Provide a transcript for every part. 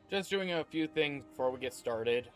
Just doing a few things before we get started.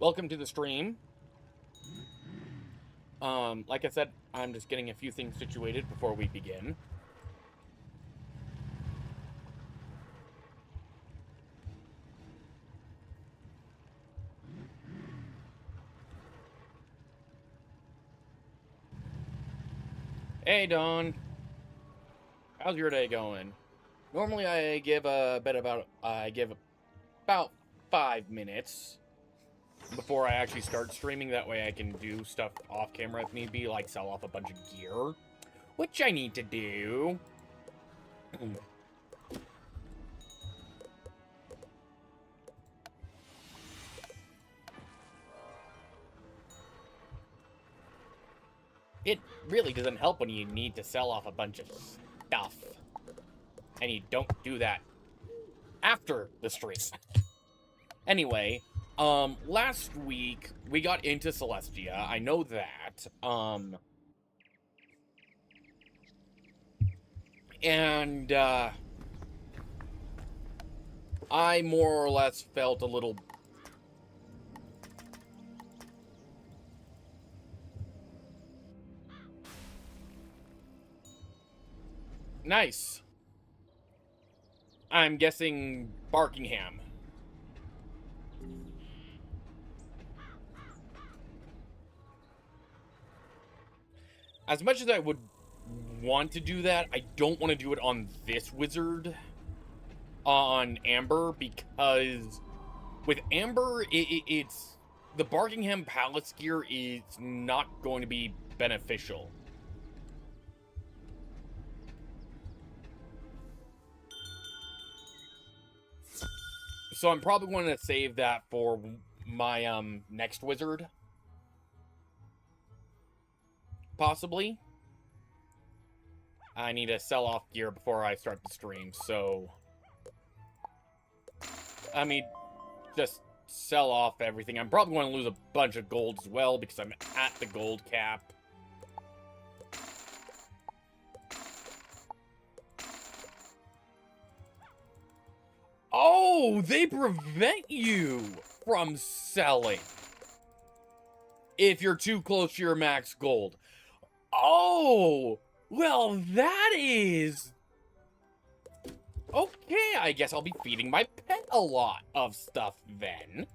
Welcome to the stream. Like I said, I'm just getting a few things situated before we begin. Hey, Dawn. How's your day going? Normally, I give about 5 minutes before I actually start streaming. That way I can do stuff off camera if need be, like sell off a bunch of gear, which I need to do. It really doesn't help when you need to sell off a bunch of stuff, and you don't do that after the stream. Anyway, last week we got into Celestia. I know that. And I more or less felt a little nice. I'm guessing Barkingham. As much as I would want to do that, I don't want to do it on this wizard, on Amber, because with Amber, it's the Barkingham Palace gear is not going to be beneficial. So I'm probably going to save that for my next wizard. Possibly. I need to sell off gear before I start the stream, so I mean, just sell off everything. I'm probably going to lose a bunch of gold as well because I'm at the gold cap. Oh, they prevent you from selling if you're too close to your max gold. Oh, well, that is... Okay, I guess I'll be feeding my pet a lot of stuff then.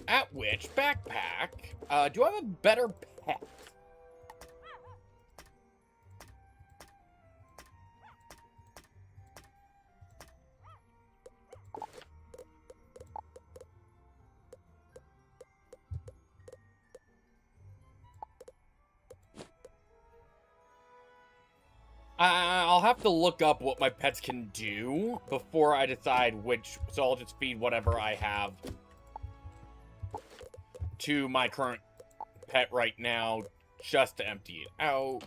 At which, backpack, do I have a better pet? I'll have to look up what my pets can do before I decide which, so I'll just feed whatever I have to my current pet right now, just to empty it out.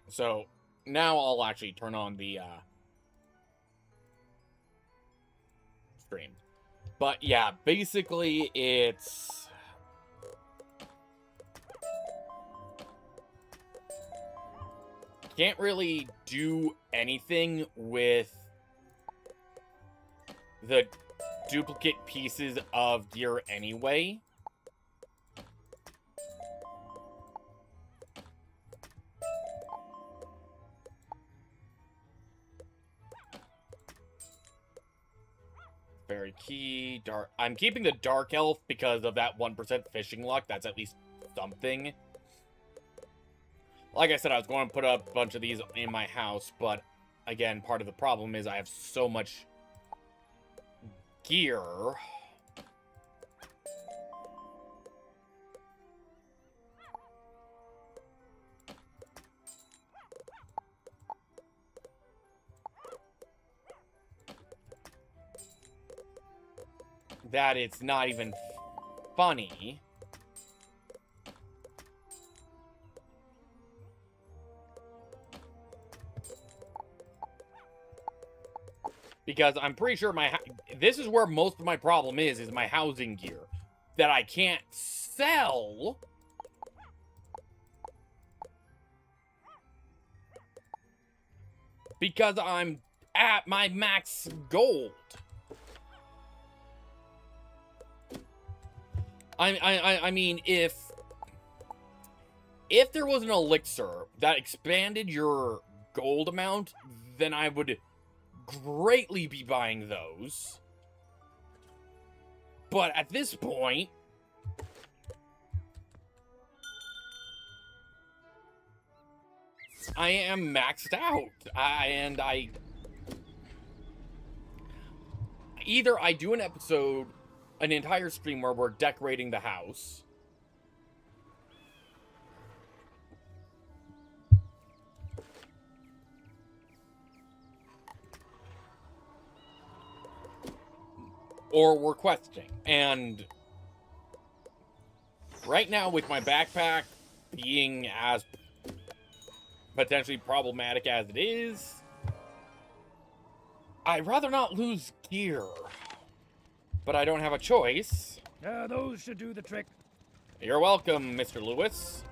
So, now I'll actually turn on the stream. But yeah, basically it's... Can't really do anything with the duplicate pieces of gear anyway. Fairy key, dark. I'm keeping the dark elf because of that 1% fishing luck. That's at least something. Like I said, I was going to put up a bunch of these in my house, but again, part of the problem is I have so much gear. That it's not even funny. Because I'm pretty sure this is where most of my problem is my housing gear. That I can't sell. Because I'm at my max gold. I mean, if there was an elixir that expanded your gold amount, then I would greatly be buying those. But at this point, I am maxed out. Either I do an entire stream where we're decorating the house, or we're questing. And right now, with my backpack being as potentially problematic as it is, I'd rather not lose gear. But I don't have a choice. Those should do the trick. You're welcome, Mr. Lewis.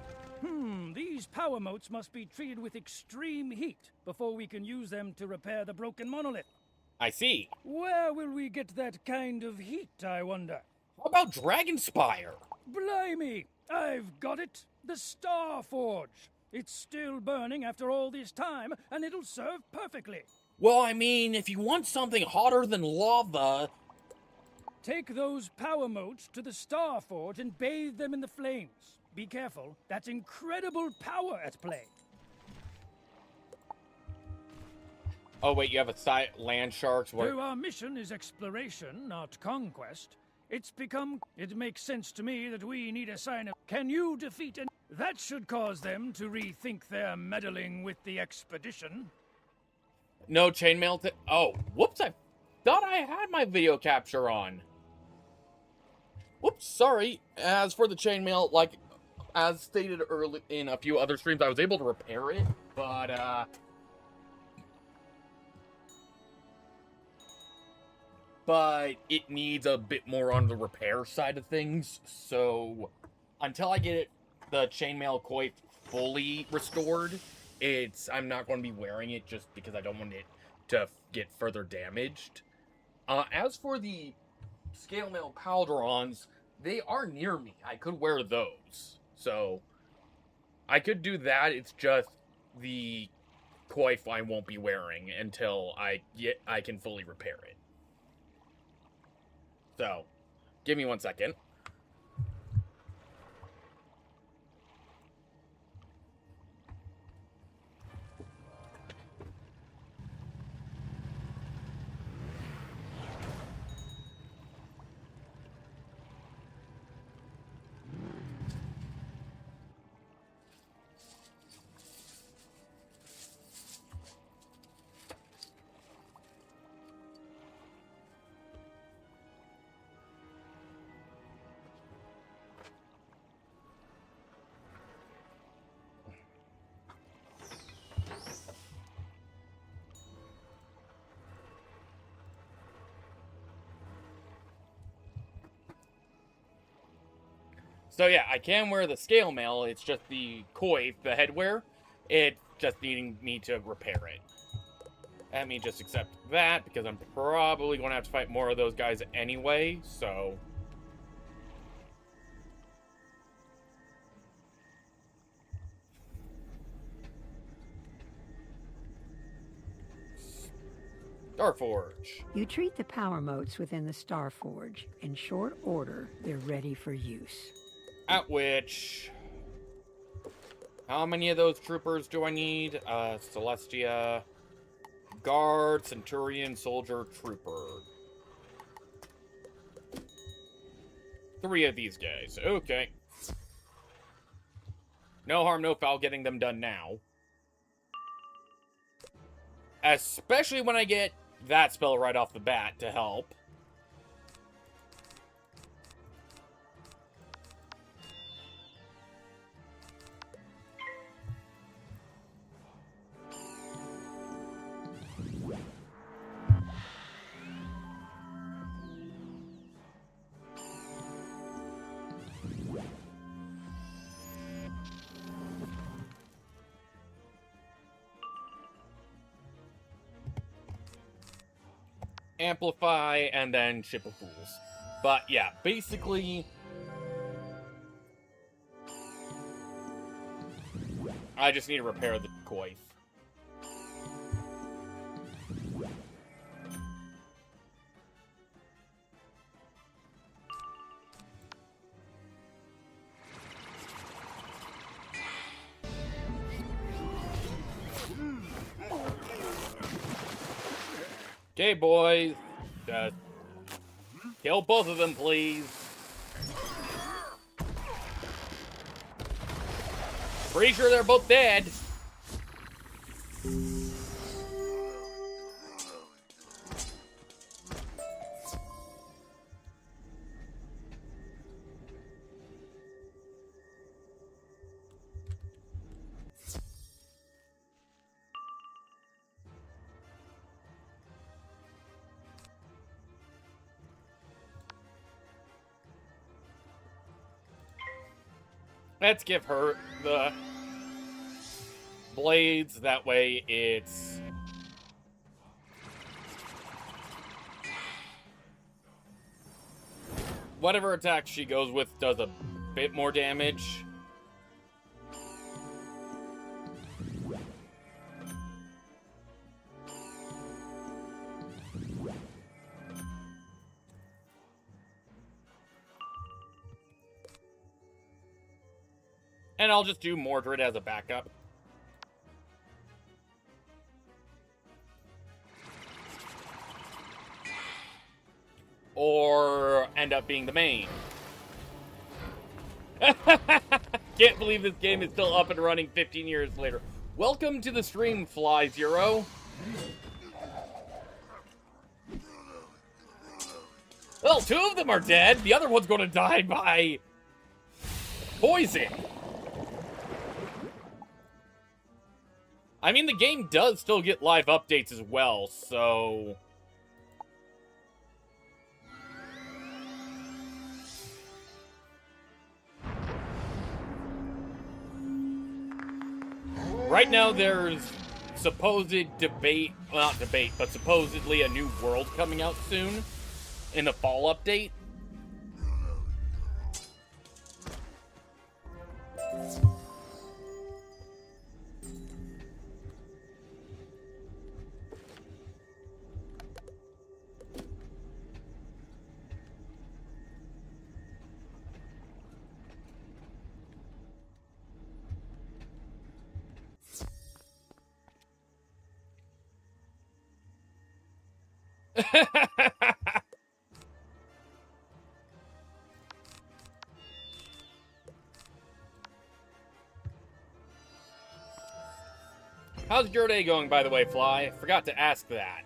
These power motes must be treated with extreme heat before we can use them to repair the broken monolith. I see. Where will we get that kind of heat, I wonder? How about Dragonspire? Blimey! I've got it! The Star Forge! It's still burning after all this time, and it'll serve perfectly. Well, I mean, if you want something hotter than lava... Take those power motes to the Star Forge and bathe them in the flames. Be careful, that's incredible power at play. Oh, wait, you have a land sharks? Though our mission is exploration, not conquest, it makes sense to me that we need a sign of... Can you defeat an... That should cause them to rethink their meddling with the expedition. No chainmail oh, whoops, I thought I had my video capture on. Whoops, sorry. As for the chainmail, like, as stated early in a few other streams, I was able to repair it, but it needs a bit more on the repair side of things, so until I get the chainmail coif fully restored, I'm not going to be wearing it just because I don't want it to get further damaged. As for the scale mail pauldrons, they are near me. I could wear those. So, I could do that. It's just the coif I won't be wearing until I can fully repair it. So, give me 1 second. So yeah, I can wear the scale mail, it's just the coif, the headwear, it's just needing me to repair it. Let me just accept that, because I'm probably going to have to fight more of those guys anyway, so... Starforge. You treat the power motes within the Starforge. In short order, they're ready for use. At which... How many of those troopers do I need? Celestia... Guard, Centurion, Soldier, Trooper. 3 of these guys. Okay. No harm, no foul getting them done now. Especially when I get that spell right off the bat to help. Amplify, and then Ship of Fools. But yeah, basically... I just need to repair the coif. Okay, boys. Kill both of them, please. Pretty sure they're both dead. Let's give her the blades. That way it's... Whatever attack she goes with does a bit more damage. And I'll just do Mordred as a backup. Or end up being the main. Can't believe this game is still up and running 15 years later. Welcome to the stream, Fly Zero. Well, 2 of them are dead. The other one's going to die by poison. I mean, the game does still get live updates as well, so... Right now, there's supposed debate, well, not debate, but supposedly a new world coming out soon in the fall update. How's your day going, by the way, Fly? Forgot to ask that.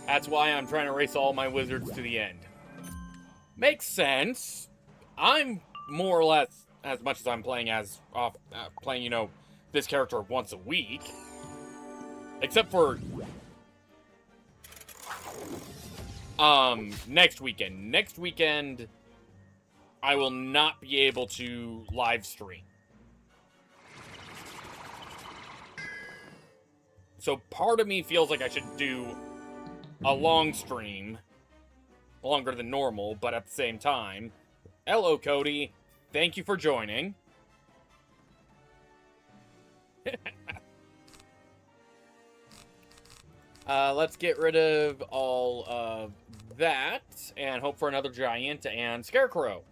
That's why I'm trying to race all my wizards to the end. Makes sense. I'm more or less, as much as I'm playing you know, this character once a week. Except for next weekend. Next weekend, I will not be able to live stream. So part of me feels like I should do a long stream, longer than normal, but at the same time. Hello, Cody. Thank you for joining. Let's get rid of all of that and hope for another giant and scarecrow.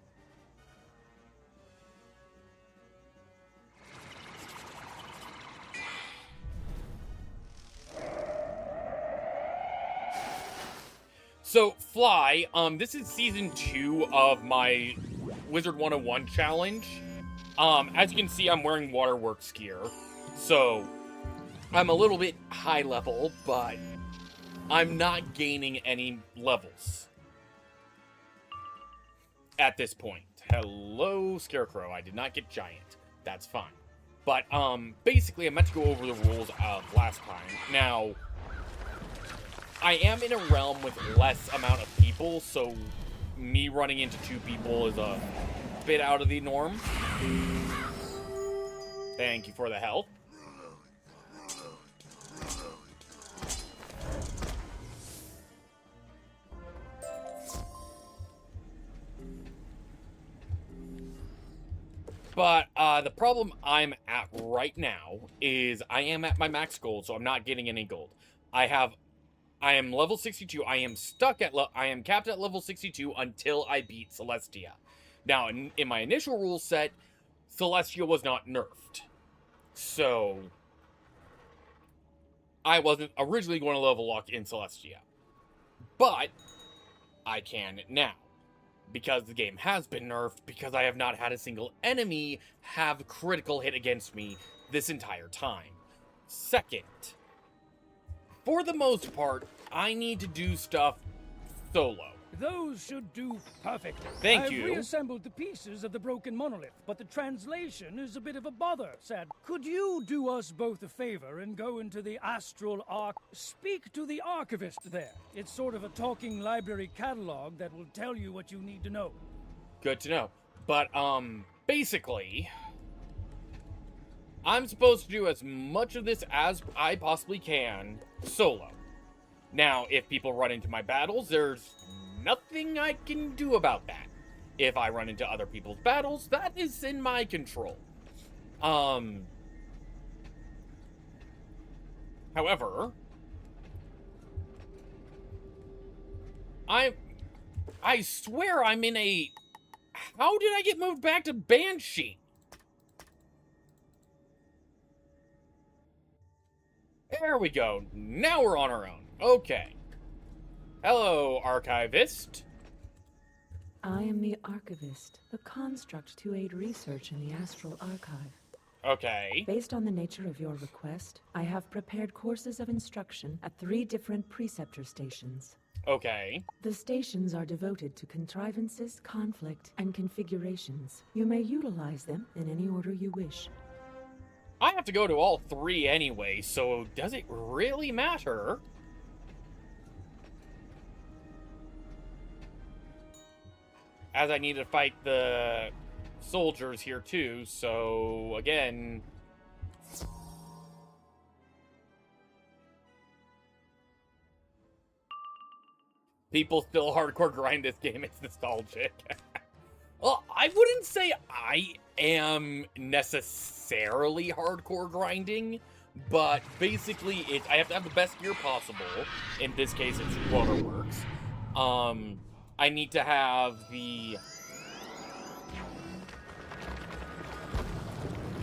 So, Fly, this is season 2 of my Wizard101 challenge. As you can see, I'm wearing Waterworks gear, so I'm a little bit high level, but I'm not gaining any levels at this point. Hello, Scarecrow. I did not get Giant. That's fine. But, basically, I meant to go over the rules of last time. Now, I am in a realm with less amount of people, so me running into 2 people is a bit out of the norm. Thank you for the help. But the problem I'm at right now is I am at my max gold, so I'm not getting any gold. I am level 62. I am capped at level 62 until I beat Celestia. Now, in my initial rule set, Celestia was not nerfed. So, I wasn't originally going to level lock in Celestia. But, I can now. Because the game has been nerfed, because I have not had a single enemy have critical hit against me this entire time. Second, for the most part, I need to do stuff solo. Those should do perfectly. Thank you. I've reassembled the pieces of the broken monolith, but the translation is a bit of a bother, sad. Could you do us both a favor and go into the Astral Arch? Speak to the archivist there. It's sort of a talking library catalog that will tell you what you need to know. Good to know. But, basically, I'm supposed to do as much of this as I possibly can solo. Now, if people run into my battles, there's nothing I can do about that. If I run into other people's battles, that is in my control. However, I swear I'm in a... How did I get moved back to Banshee? There we go. Now we're on our own. Okay. Hello, Archivist. I am the Archivist, the construct to aid research in the Astral Archive. Okay. Based on the nature of your request, I have prepared courses of instruction at 3 different preceptor stations. Okay. The stations are devoted to contrivances, conflict, and configurations. You may utilize them in any order you wish. I have to go to all 3 anyway, so does it really matter? As I need to fight the soldiers here too, so again... People still hardcore grind this game, it's nostalgic. Well, I wouldn't say I am necessarily hardcore grinding, but basically I have to have the best gear possible. In this case, it's Waterworks. I need to have the...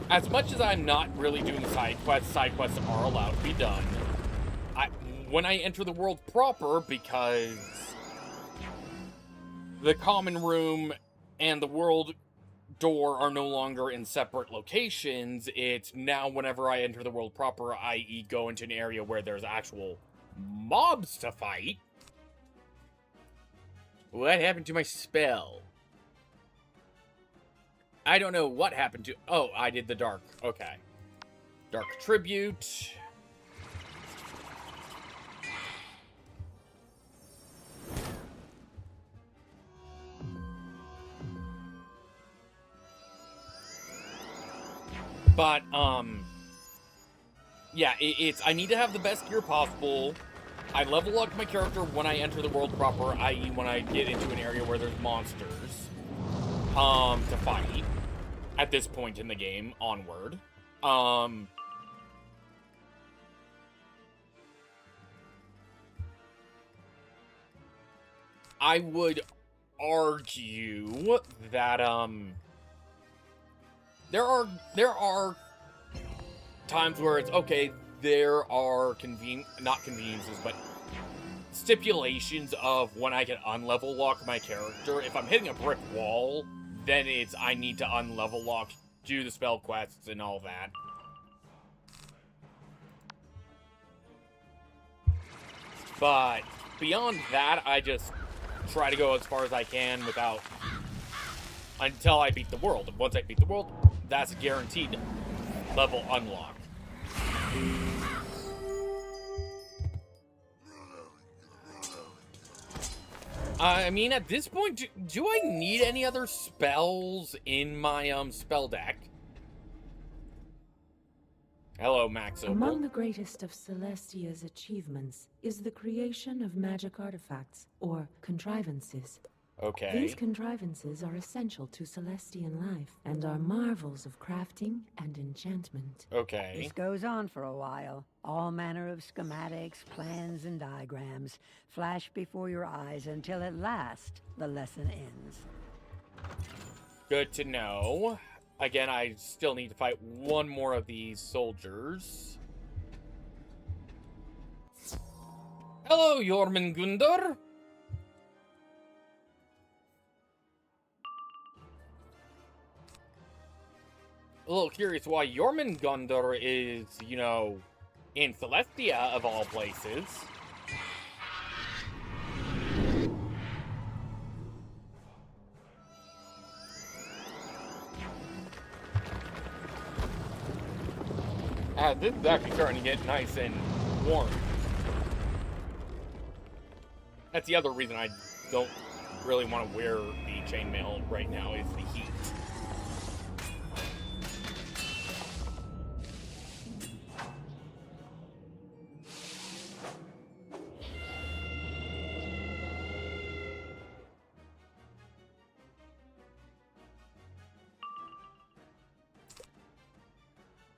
As much as I'm not really doing side quests are allowed to be done. When I enter the world proper, because the common room and the world door are no longer in separate locations, it's now whenever I enter the world proper, i.e. go into an area where there's actual mobs to fight. What happened to my spell? I don't know what happened to... Oh, I did the dark. Okay. Dark Tribute. But, yeah, it's I need to have the best gear possible. I level up my character when I enter the world proper, i.e. when I get into an area where there's monsters to fight at this point in the game onward. I would argue that there are times where it's okay, there are not conveniences, but stipulations of when I can unlevel lock my character. If I'm hitting a brick wall, then it's I need to unlevel lock, do the spell quests and all that. But beyond that, I just try to go as far as I can until I beat the world. And once I beat the world, that's a guaranteed level unlock. I mean, at this point, do I need any other spells in my spell deck? Hello, Max Opal. Among the greatest of Celestia's achievements is the creation of magic artifacts, or contrivances. Okay. These contrivances are essential to Celestian life, and are marvels of crafting and enchantment. Okay. This goes on for a while. All manner of schematics, plans, and diagrams flash before your eyes until at last the lesson ends. Good to know. Again, I still need to fight one more of these soldiers. Hello, Jormungandr. A little curious why Jormungandr is, you know, in Celestia of all places. This is actually starting to get nice and warm. That's the other reason I don't really want to wear the chainmail right now, is the heat.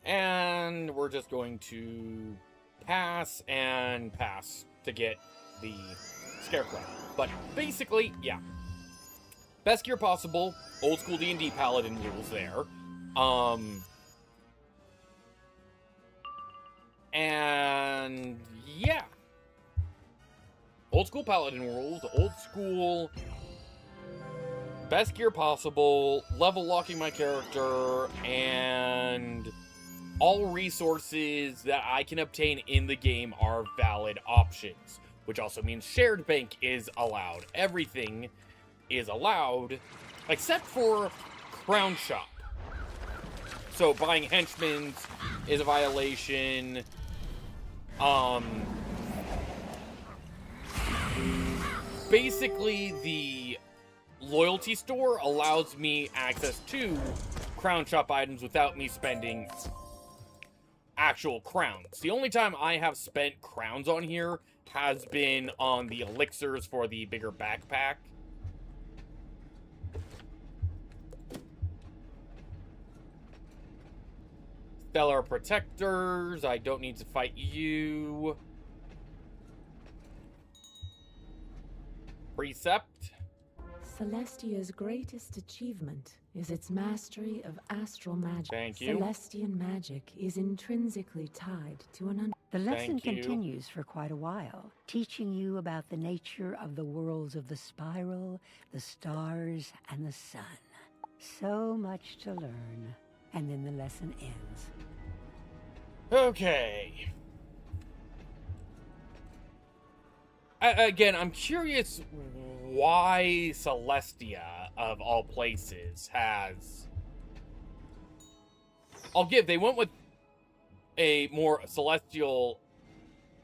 And we're just going to pass and pass to get the Scarecrow. But basically, yeah. Best gear possible. Old school D&D Paladin rules there. And yeah. Old school Paladin rules. Old school... Best gear possible. Level locking my character. And... all resources that I can obtain in the game are valid options, which also means shared bank is allowed. Everything is allowed, except for Crown Shop. So buying henchmen is a violation. Basically, the loyalty store allows me access to Crown Shop items without me spending actual crowns. The only time I have spent crowns on here has been on the elixirs for the bigger backpack. Stellar Protectors, I don't need to fight you. Precept. Celestia's greatest achievement is its mastery of astral magic. Thank you. Celestian magic is intrinsically tied to an The lesson Thank you. continues for quite a while, teaching you about the nature of the worlds of the spiral, the stars, and the sun. So much to learn. And then the lesson ends. Okay. Again, I'm curious why Celestia, of all places, has... I'll give, they went with a more celestial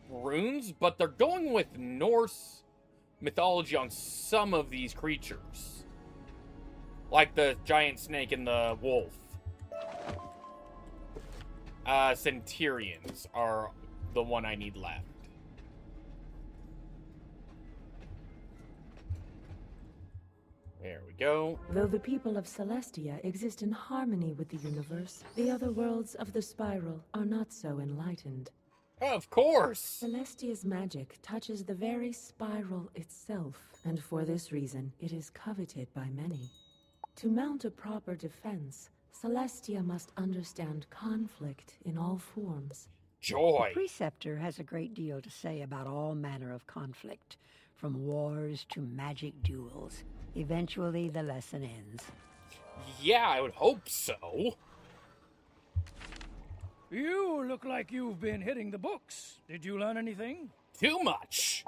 runes, but they're going with Norse mythology on some of these creatures. Like the giant snake and the wolf. Centurions are the one I need left. There we go. Though the people of Celestia exist in harmony with the universe, the other worlds of the spiral are not so enlightened. Of course! Celestia's magic touches the very spiral itself, and for this reason, it is coveted by many. To mount a proper defense, Celestia must understand conflict in all forms. Joy! The Preceptor has a great deal to say about all manner of conflict, from wars to magic duels. Eventually, the lesson ends. Yeah, I would hope so. You look like you've been hitting the books. Did you learn anything? Too much.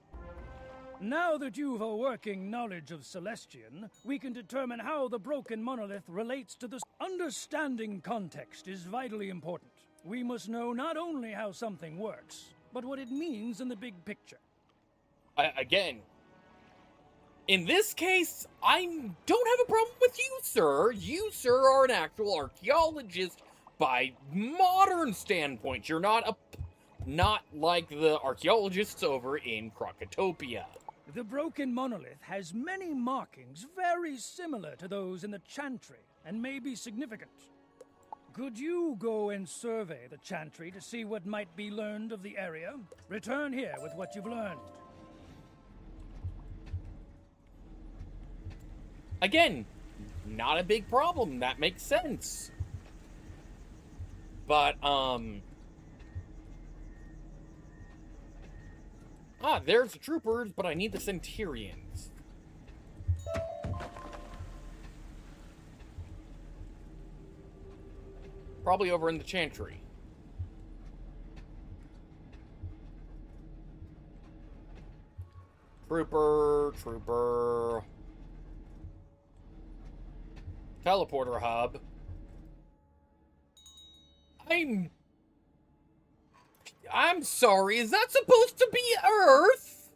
Now that you've a working knowledge of Celestian, we can determine how the broken monolith relates to the... Understanding context is vitally important. We must know not only how something works, but what it means in the big picture. Again, in this case, I don't have a problem with you, sir. You, sir, are an actual archaeologist by modern standpoint. You're not like the archaeologists over in Krokotopia. The broken monolith has many markings very similar to those in the Chantry, and may be significant. Could you go and survey the Chantry to see what might be learned of the area? Return here with what you've learned. Again, not a big problem. That makes sense. But, there's the troopers, but I need the Centurions. Probably over in the Chantry. Trooper. Teleporter hub. I'm sorry, is that supposed to be Earth?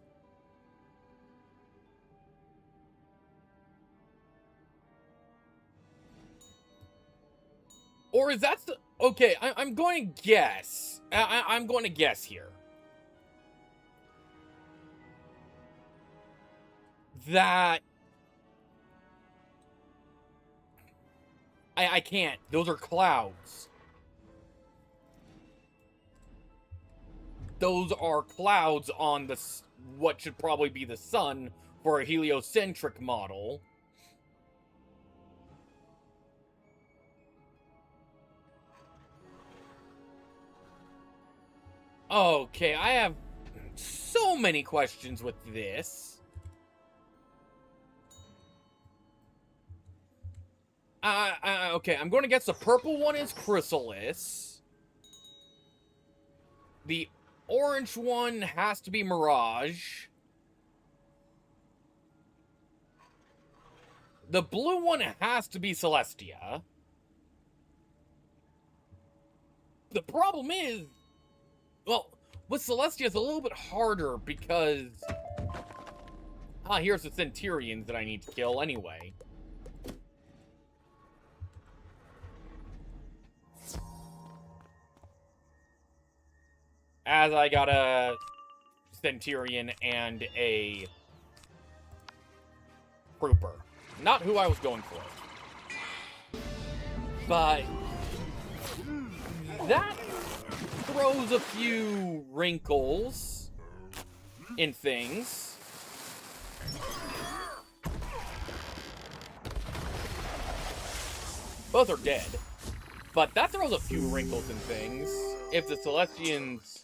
Or is that the... Okay, I'm going to guess. I'm going to guess here. That... I can't. Those are clouds. Those are clouds on the what should probably be the sun for a heliocentric model. Okay, I have so many questions with this. Okay, I'm going to guess the purple one is Chrysalis. The orange one has to be Mirage. The blue one has to be Celestia. The problem is, well, with Celestia it's a little bit harder because... here's the Centurions that I need to kill anyway. As I got a Centurion and a Trooper. Not who I was going for. But that throws a few wrinkles in things. Both are dead. But that throws a few wrinkles in things. If the Celestians...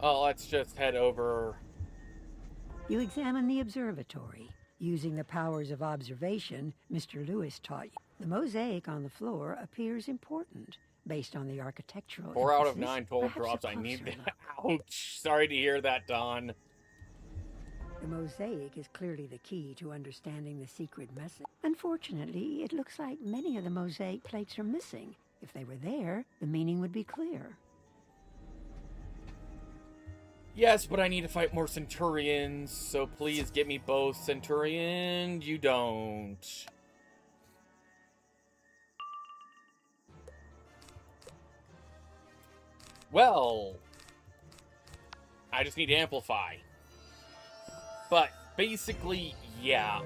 Oh, let's just head over. You examine the observatory. Using the powers of observation Mr. Lewis taught you. The mosaic on the floor appears important, based on the architectural 4 out of emphasis. 9 told Perhaps drops. a I need closer that. look. Ouch. Sorry to hear that, Don. The mosaic is clearly the key to understanding the secret message. Unfortunately, it looks like many of the mosaic plates are missing. If they were there, the meaning would be clear. Yes, but I need to fight more Centurions, so please get me both. Centurion, you don't. Well, I just need to amplify. But basically, yeah,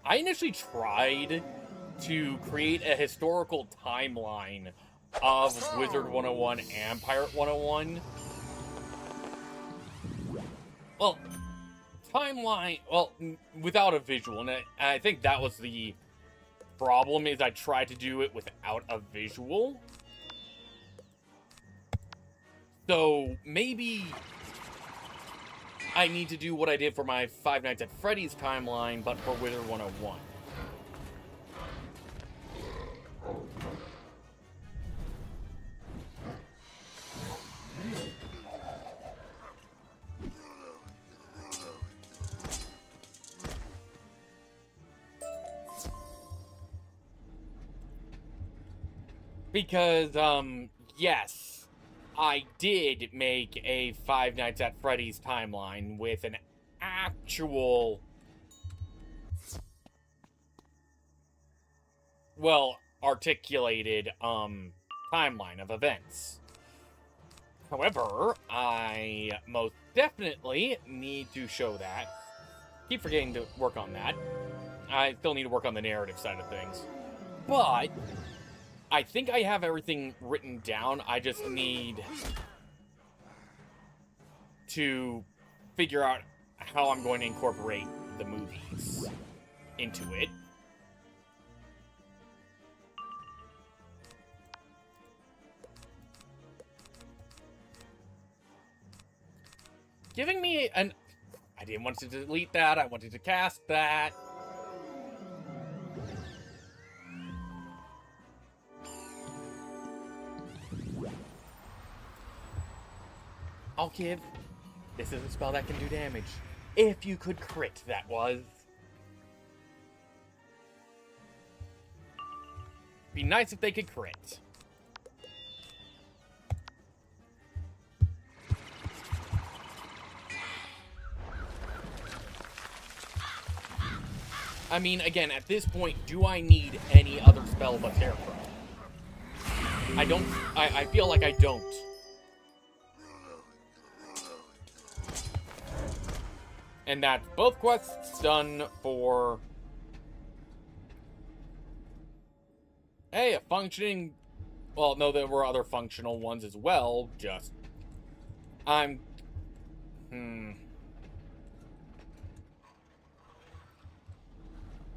I initially tried to create a historical timeline of Wizard101 and Pirate101. Well, timeline, well, without a visual, and I think that was the problem, is I tried to do it without a visual. So, maybe I need to do what I did for my Five Nights at Freddy's timeline, but for Wizard101. Because, yes, I did make a Five Nights at Freddy's timeline with an actual, well, articulated, timeline of events. However, I most definitely need to show that. Keep forgetting to work on that. I still need to work on the narrative side of things. But I think I have everything written down. I just need to figure out how I'm going to incorporate the movies into it. Giving me an... I didn't want to delete that. I wanted to cast that. I'll give. This is a spell that can do damage. If you could crit, that was. Be nice if they could crit. I mean, again, at this point, do I need any other spell but Scarecrow? I don't. I feel like I don't. And that's both quests done for... Hey, a functioning... Well, no, there were other functional ones as well, just... I'm...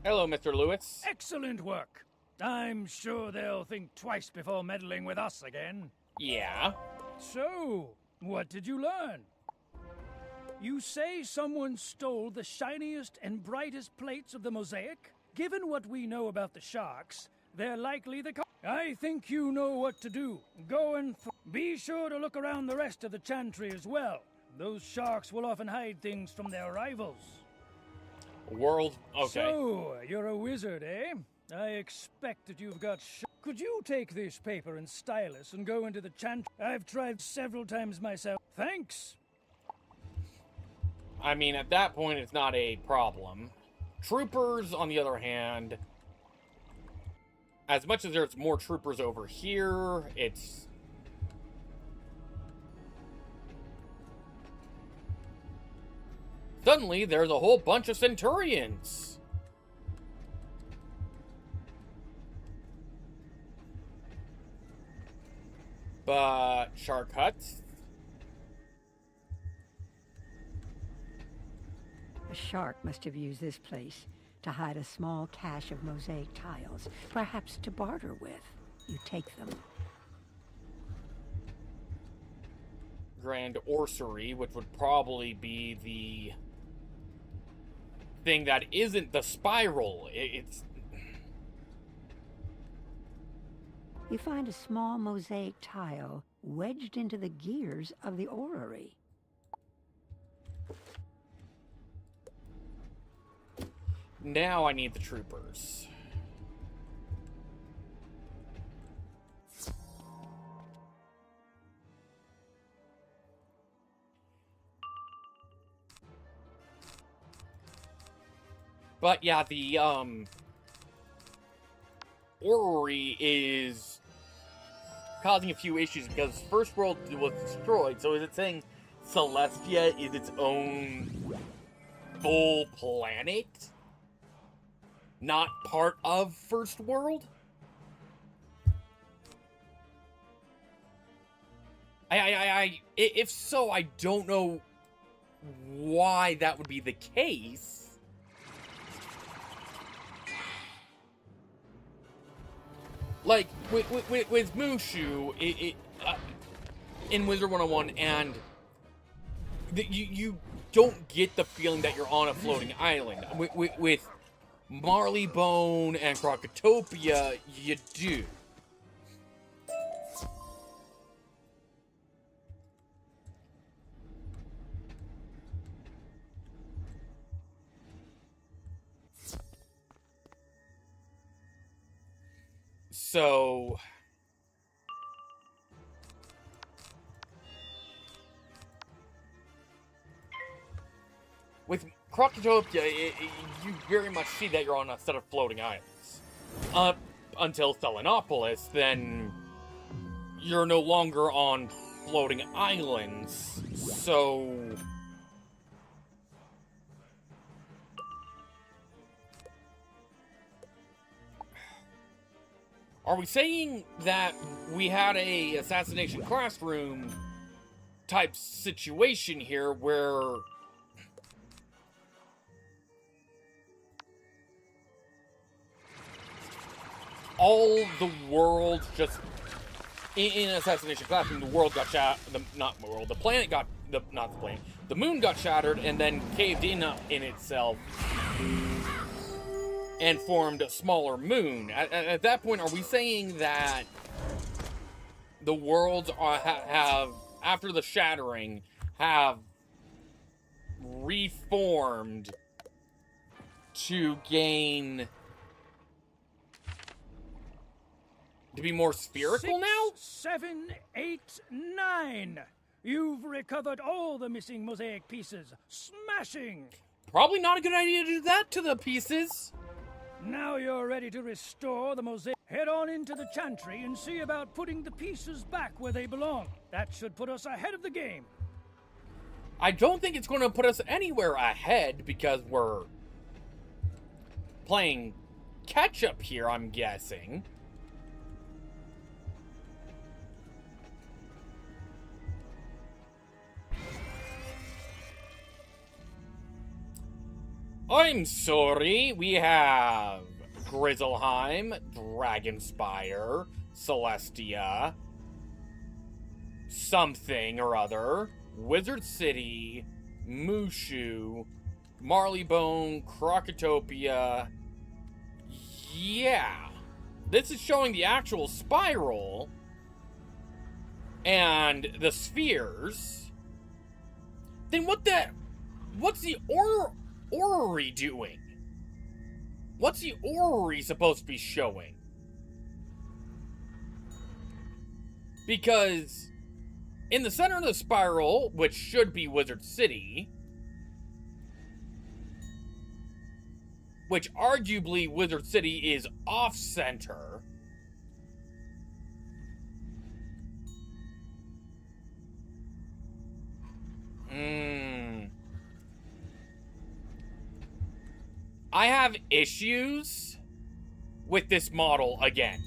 Hello, Mr. Lewis. Excellent work. I'm sure they'll think twice before meddling with us again. Yeah? So, what did you learn? You say someone stole the shiniest and brightest plates of the mosaic? Given what we know about the sharks, they're likely the I think you know what to do. Go and be sure to look around the rest of the chantry as well. Those sharks will often hide things from their rivals. World... Okay. So, you're a wizard, eh? I expect that you've got Could you take this paper and stylus and go into the chantry? I've tried several times myself. Thanks! I mean, at that point, it's not a problem. Troopers, on the other hand, as much as there's more troopers over here, it's... Suddenly, there's a whole bunch of Centurions. But shark huts... A shark must have used this place to hide a small cache of mosaic tiles, perhaps to barter with. You take them. Grand Orrery, which would probably be the thing that isn't the spiral. It's... You find a small mosaic tile wedged into the gears of the orrery. Now I need the troopers. But yeah, the orrery is causing a few issues because First World was destroyed. So is it saying Celestia is its own full planet? Not part of First World? If so, I don't know why that would be the case. Like, with Mushu, in Wizard101, and you don't get the feeling that you're on a floating island. With Marleybone and Crocotopia, you do. So with Crocotopia, you very much see that you're on a set of floating islands. Until Selenopolis, then you're no longer on floating islands, so... Are we saying that we had a assassination classroom type situation here where all the world just in assassination classroom, the world got shattered, the planet got, not the planet, the moon got shattered and then caved in itself and formed a smaller moon. At that point, are we saying that the worlds have, after the shattering, have reformed to gain... to be more spherical now? 6, 7, 8, 9. You've recovered all the missing mosaic pieces. Smashing! Probably not a good idea to do that to the pieces. Now you're ready to restore the mosaic. Head on into the chantry and see about putting the pieces back where they belong. That should put us ahead of the game. I don't think it's going to put us anywhere ahead because we're playing catch-up here, I'm guessing. I'm sorry, we have Grizzleheim, Dragonspire, Celestia, something or other, Wizard City, Mushu, Marleybone, Crocotopia. Yeah. This is showing the actual spiral and the spheres. Then what's the orrery doing? What's the orrery supposed to be showing? Because in the center of the spiral, which should be Wizard City, which arguably Wizard City is off-center, I have issues with this model again.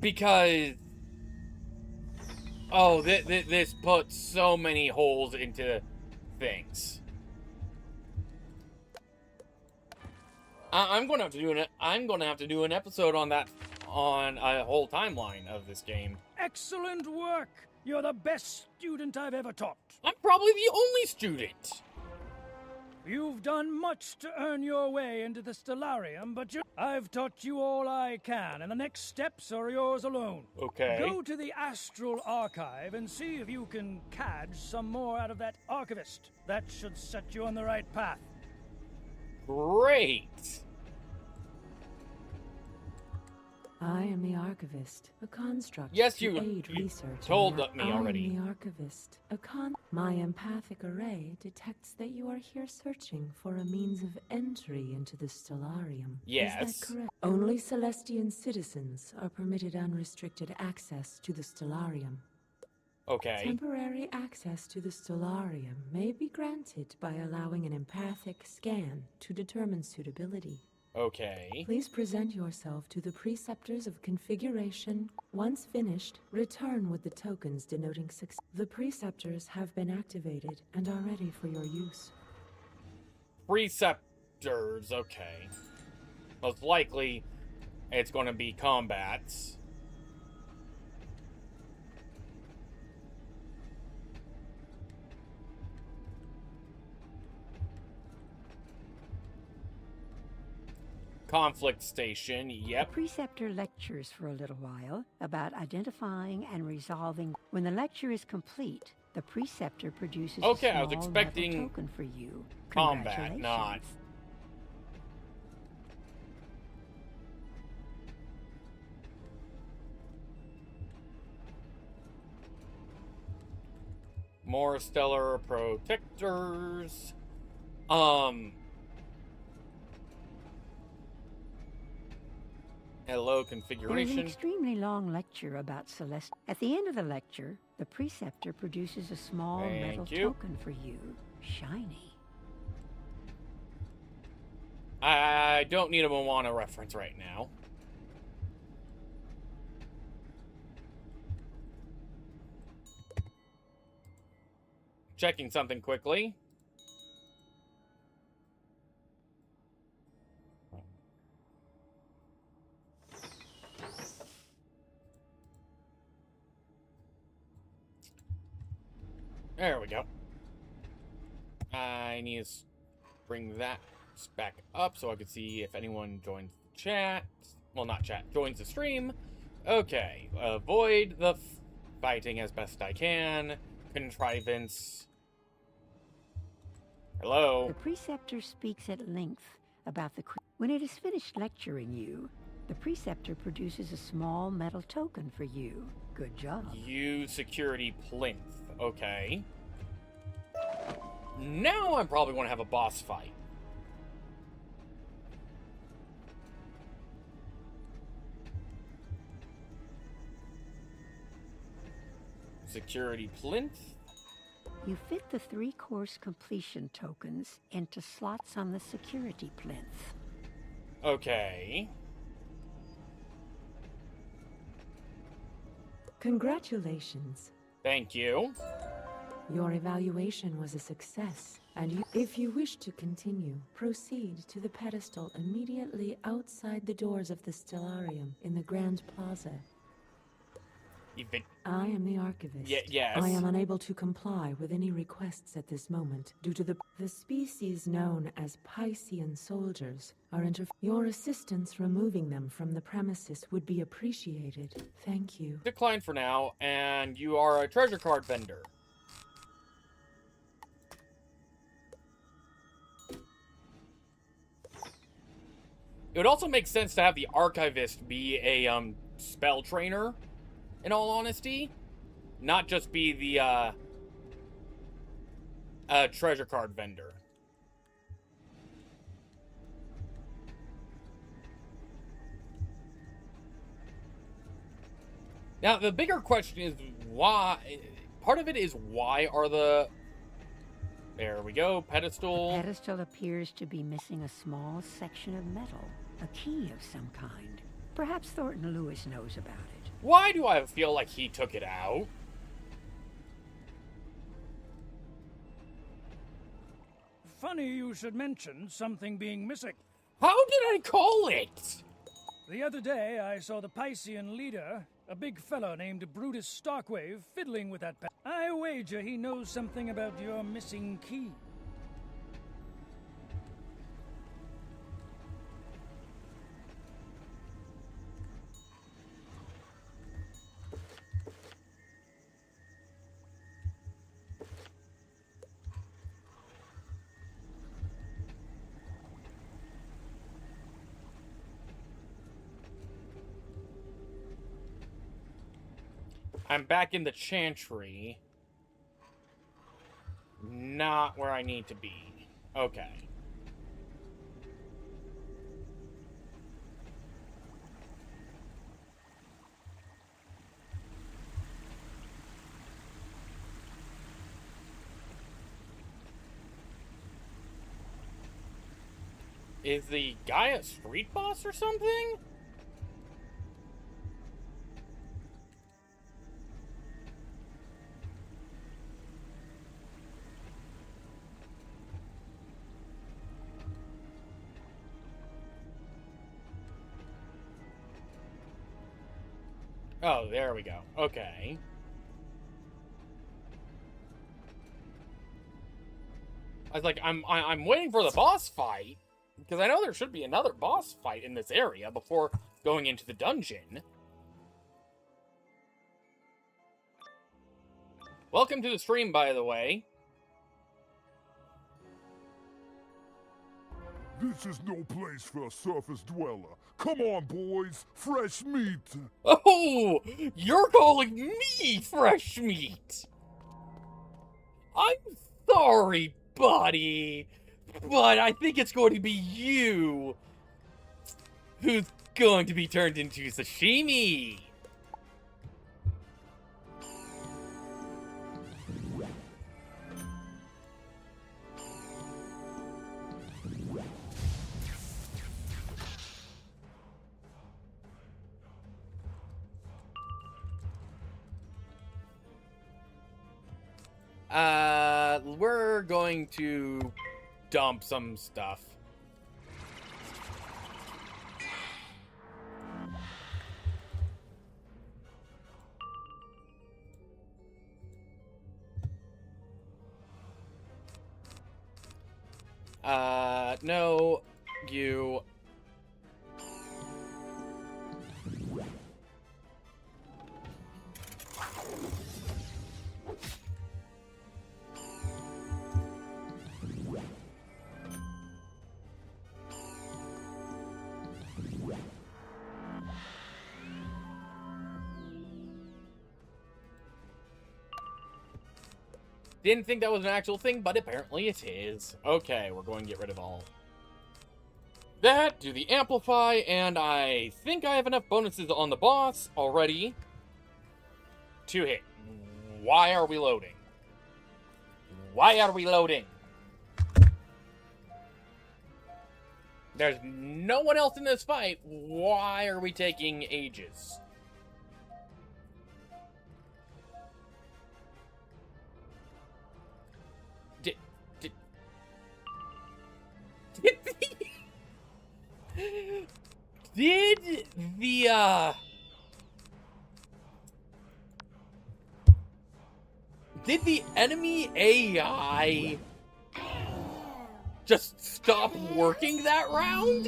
Because, oh, this puts so many holes into things. I'm going to have to do an episode on that, on a whole timeline of this game. Excellent work! You're the best student I've ever taught. I'm probably the only student. You've done much to earn your way into the Stellarium, but I've taught you all I can, and the next steps are yours alone. Okay. Go to the Astral Archive and see if you can cadge some more out of that archivist. That should set you on the right path. Great. I am the Archivist, a construct Yes, to you aid research. told me I already. am the Archivist, my empathic array detects that you are here searching for a means of entry into the Stellarium. Yes. Is that correct? Only Celestian citizens are permitted unrestricted access to the Stellarium. Okay. Temporary access to the Stellarium may be granted by allowing an empathic scan to determine suitability. Okay. Please present yourself to the Preceptors of Configuration. Once finished, return with the tokens denoting success. The Preceptors have been activated and are ready for your use. Preceptors, okay. Most likely, it's going to be combats. Conflict station, yep. The preceptor lectures for a little while about identifying and resolving. When the lecture is complete, the preceptor produces Okay, a small I was expecting metal token for you. combat, not... Congratulations. More stellar protectors. Hello, There's an configuration. extremely long lecture about Celestia. At the end of the lecture, the preceptor produces a small metal Thank you. token for you. Shiny. I don't need a Moana reference right now. Checking something quickly. There we go. I need to bring that back up so I can see if anyone joins the chat. Well, not chat, joins the stream. Okay, avoid the fighting as best I can. Contrivance. Hello. The preceptor speaks at length about the... When it is finished lecturing you, the preceptor produces a small metal token for you. Good job. Use security plinth. Okay. Now I'm probably going to have a boss fight. Security plinth. You fit the 3 course completion tokens into slots on the security plinth. Okay. Congratulations. Thank you. Your evaluation was a success, and if you wish to continue, proceed to the pedestal immediately outside the doors of the Stellarium in the Grand Plaza. I am the Archivist. Yes. I am unable to comply with any requests at this moment due to the species known as Piscean soldiers are Your assistance removing them from the premises would be appreciated. Thank you. Decline for now, and you are a treasure card vendor. It would also make sense to have the Archivist be a spell trainer, in all honesty. Not just be the treasure card vendor. Now, the bigger question is why... Part of it is why are the... There we go, pedestal. The pedestal appears to be missing a small section of metal, a key of some kind. Perhaps Thornton Lewis knows about it. Why do I feel like he took it out? Funny you should mention something being missing. How did I call it? The other day, I saw the Piscean leader, a big fellow named Brutus Starkwave, fiddling with that I wager he knows something about your missing key. I'm back in the Chantry. Not where I need to be. Okay. Is the guy a street boss or something? Oh, there we go. Okay. I was like, I'm waiting for the boss fight, because I know there should be another boss fight in this area before going into the dungeon. Welcome to the stream, by the way. This is no place for a surface dweller. Come on, boys. Fresh meat. Oh, you're calling me fresh meat. I'm sorry, buddy, but I think it's going to be you who's going to be turned into sashimi. We're going to dump some stuff. No, you. Didn't think that was an actual thing, but apparently it is. Okay, we're going to get rid of all that, do the amplify, and I think I have enough bonuses on the boss already to hit. Why are we loading? Why are we loading? There's no one else in this fight. Why are we taking ages? Did the enemy AI just stop working that round?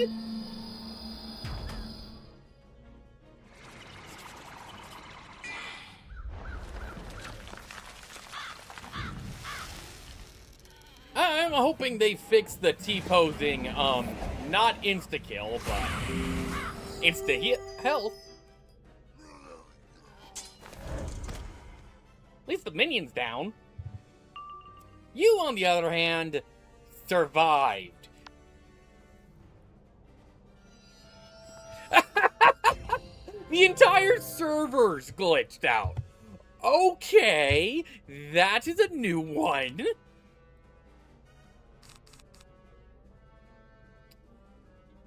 I'm hoping they fix the T-posing, not insta-kill, but insta-health. At least the minion's down. You, on the other hand, survived. The entire server's glitched out. Okay, that is a new one.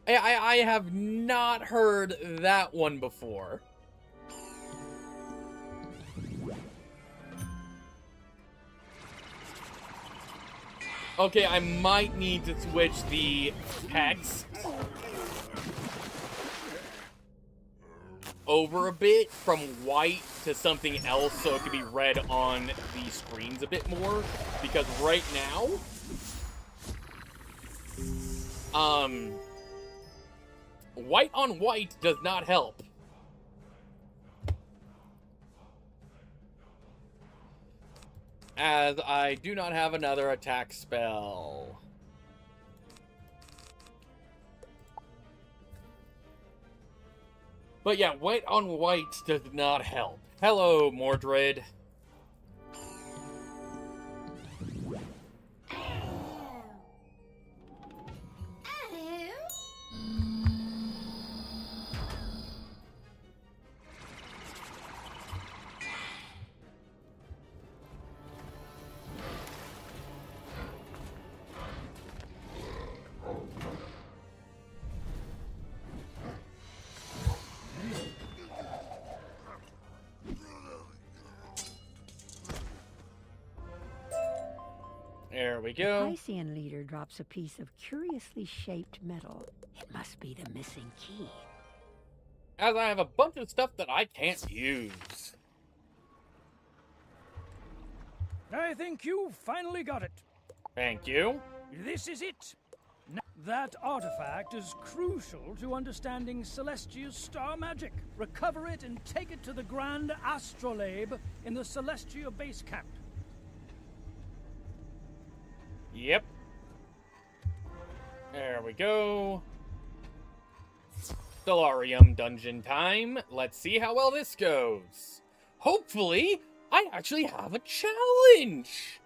I have not heard that one before. Okay, I might need to switch the text over a bit from white to something else so it can be read on the screens a bit more. Because right now, white on white does not help. As I do not have another attack spell. But yeah, white on white does not help. Hello, Mordred. There we The go. Piscean leader drops a piece of curiously shaped metal. It must be the missing key. As I have a bunch of stuff that I can't use. I think you finally got it. Thank you. This is it. That artifact is crucial to understanding Celestia's star magic. Recover it and take it to the Grand Astrolabe in the Celestia base camp. Yep. There we go. Stellarium dungeon time. Let's see how well this goes. Hopefully, I actually have a challenge.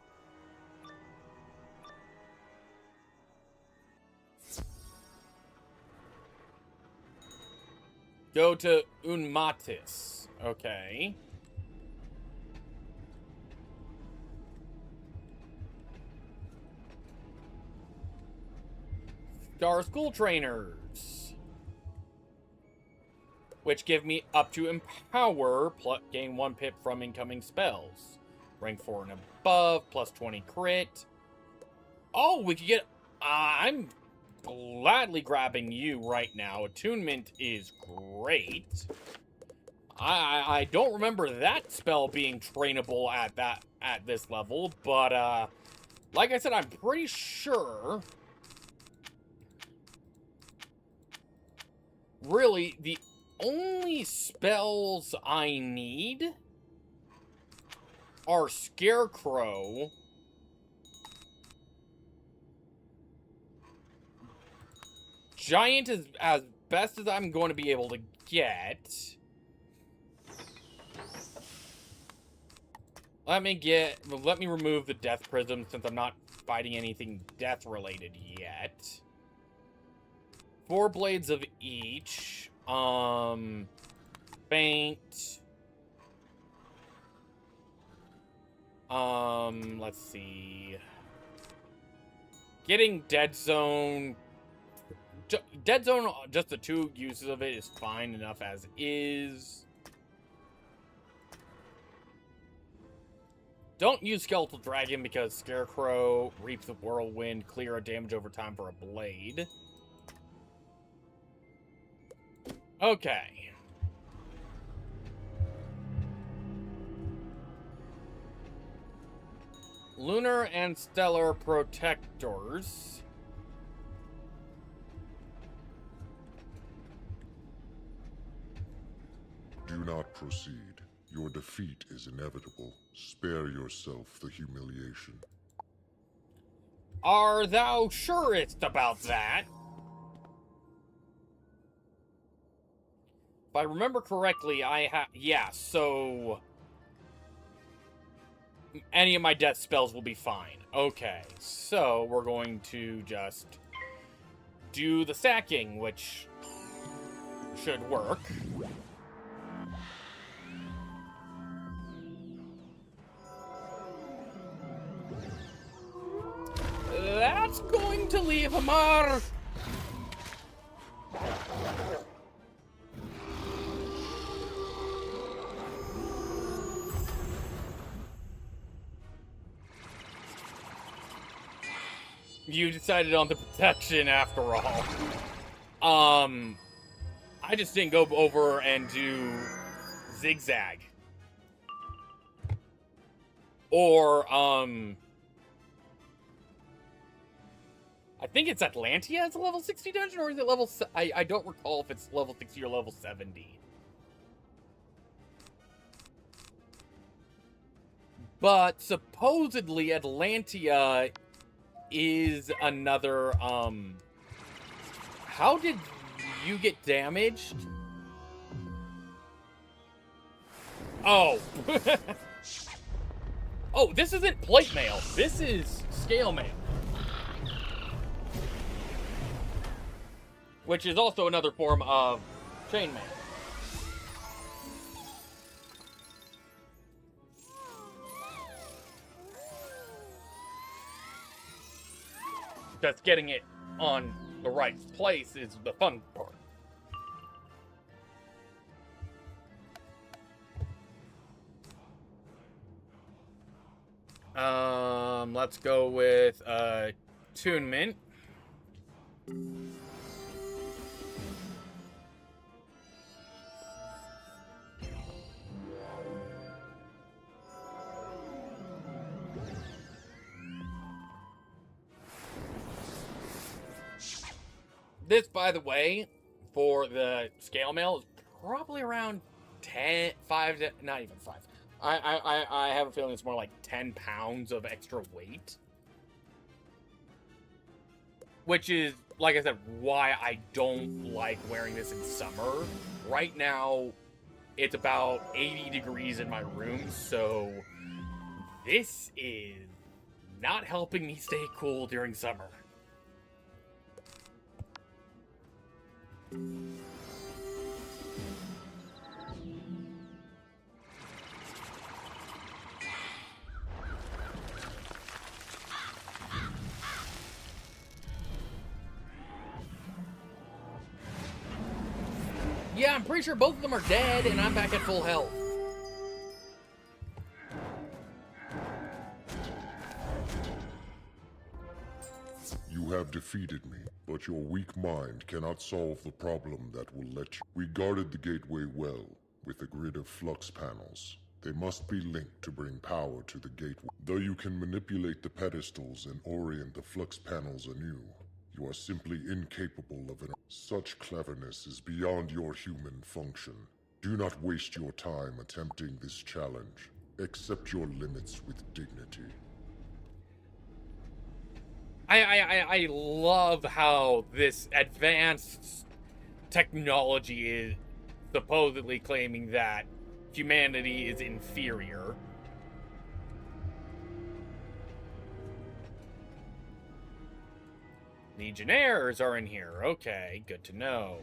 Go to Unmatis. Okay. Star School Trainers. Which give me up to Empower, gain 1 pip from incoming spells. Rank 4 and above, plus 20 crit. Oh, we could get... I'm gladly grabbing you right now. Attunement is great. I don't remember that spell being trainable at this level, but like I said, I'm pretty sure. Really, the only spells I need are Scarecrow, Giant is as best as I'm going to be able to get. Let me remove the Death Prism since I'm not fighting anything death related yet. 4 blades of each. Faint. Let's see. Getting Dead Zone. Dead Zone, just the 2 uses of it is fine enough as is. Don't use Skeletal Dragon because Scarecrow, Reaps of Whirlwind, clear a damage over time for a blade. Okay. Lunar and Stellar Protectors. Do not proceed. Your defeat is inevitable. Spare yourself the humiliation. Are thou surest about that? If I remember correctly, yeah, so... any of my death spells will be fine. Okay, so we're going to just do the sacking, which should work. That's going to leave a mark. You decided on the protection after all. I just didn't go over and do zigzag. Or, I think it's Atlantia as a level 60 dungeon, or is it level... I don't recall if it's level 60 or level 70. But supposedly Atlantia is another, how did you get damaged? Oh. Oh, this isn't plate mail. This is scale mail. Which is also another form of chain mail. Just getting it on the right place is the fun part. Let's go with attunement. This, by the way, for the scale mail is probably around 5, not even 5. I have a feeling it's more like 10 pounds of extra weight. Which is, like I said, why I don't like wearing this in summer. Right now, it's about 80 degrees in my room, so this is not helping me stay cool during summer. Yeah, I'm pretty sure both of them are dead, and I'm back at full health. You have defeated me, but your weak mind cannot solve the problem that will let you. We guarded the gateway well, with a grid of flux panels. They must be linked to bring power to the gateway. Though you can manipulate the pedestals and orient the flux panels anew, you are simply incapable of it. Such cleverness is beyond your human function. Do not waste your time attempting this challenge. Accept your limits with dignity. I love how this advanced technology is supposedly claiming that humanity is inferior. Legionnaires are in here. Okay, good to know.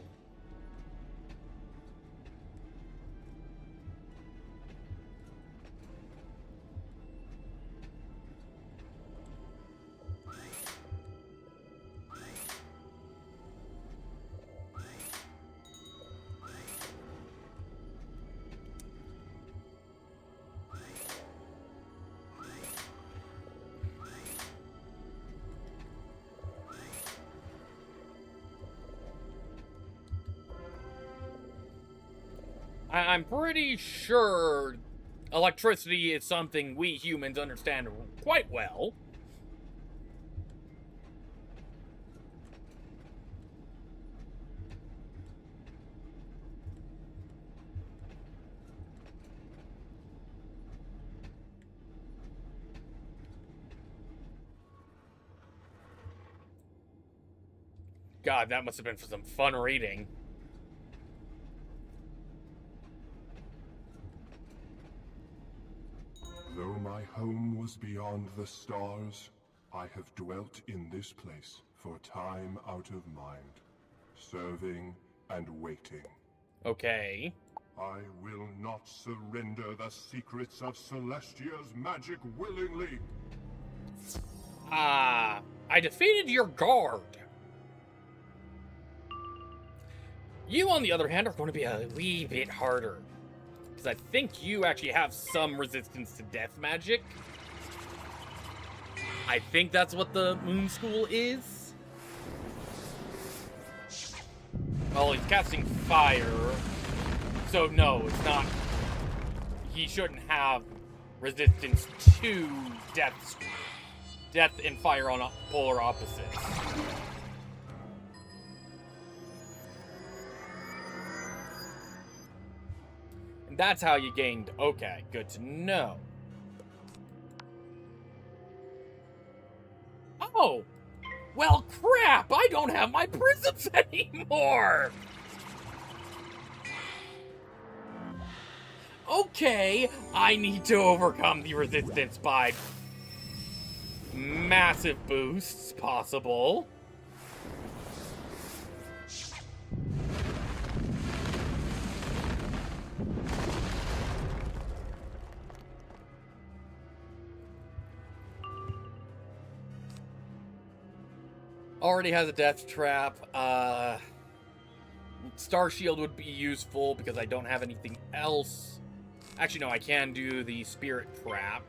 I'm pretty sure electricity is something we humans understand quite well. God, that must have been for some fun reading. Though my home was beyond the stars, I have dwelt in this place for time out of mind, serving and waiting. Okay. I will not surrender the secrets of Celestia's magic willingly. I defeated your guard. You, on the other hand, are going to be a wee bit harder. Because I think you actually have some resistance to death magic. I think that's what the Moon School is. Well, he's casting fire. So no, it's not. He shouldn't have resistance to death. Death and fire on polar opposites. That's how you gained. Okay, good to know. Oh! Well, crap! I don't have my prisms anymore! Okay, I need to overcome the resistance by massive boosts possible. Already has a death trap. Star Shield would be useful because I don't have anything else. Actually, no, I can do the Spirit Trap.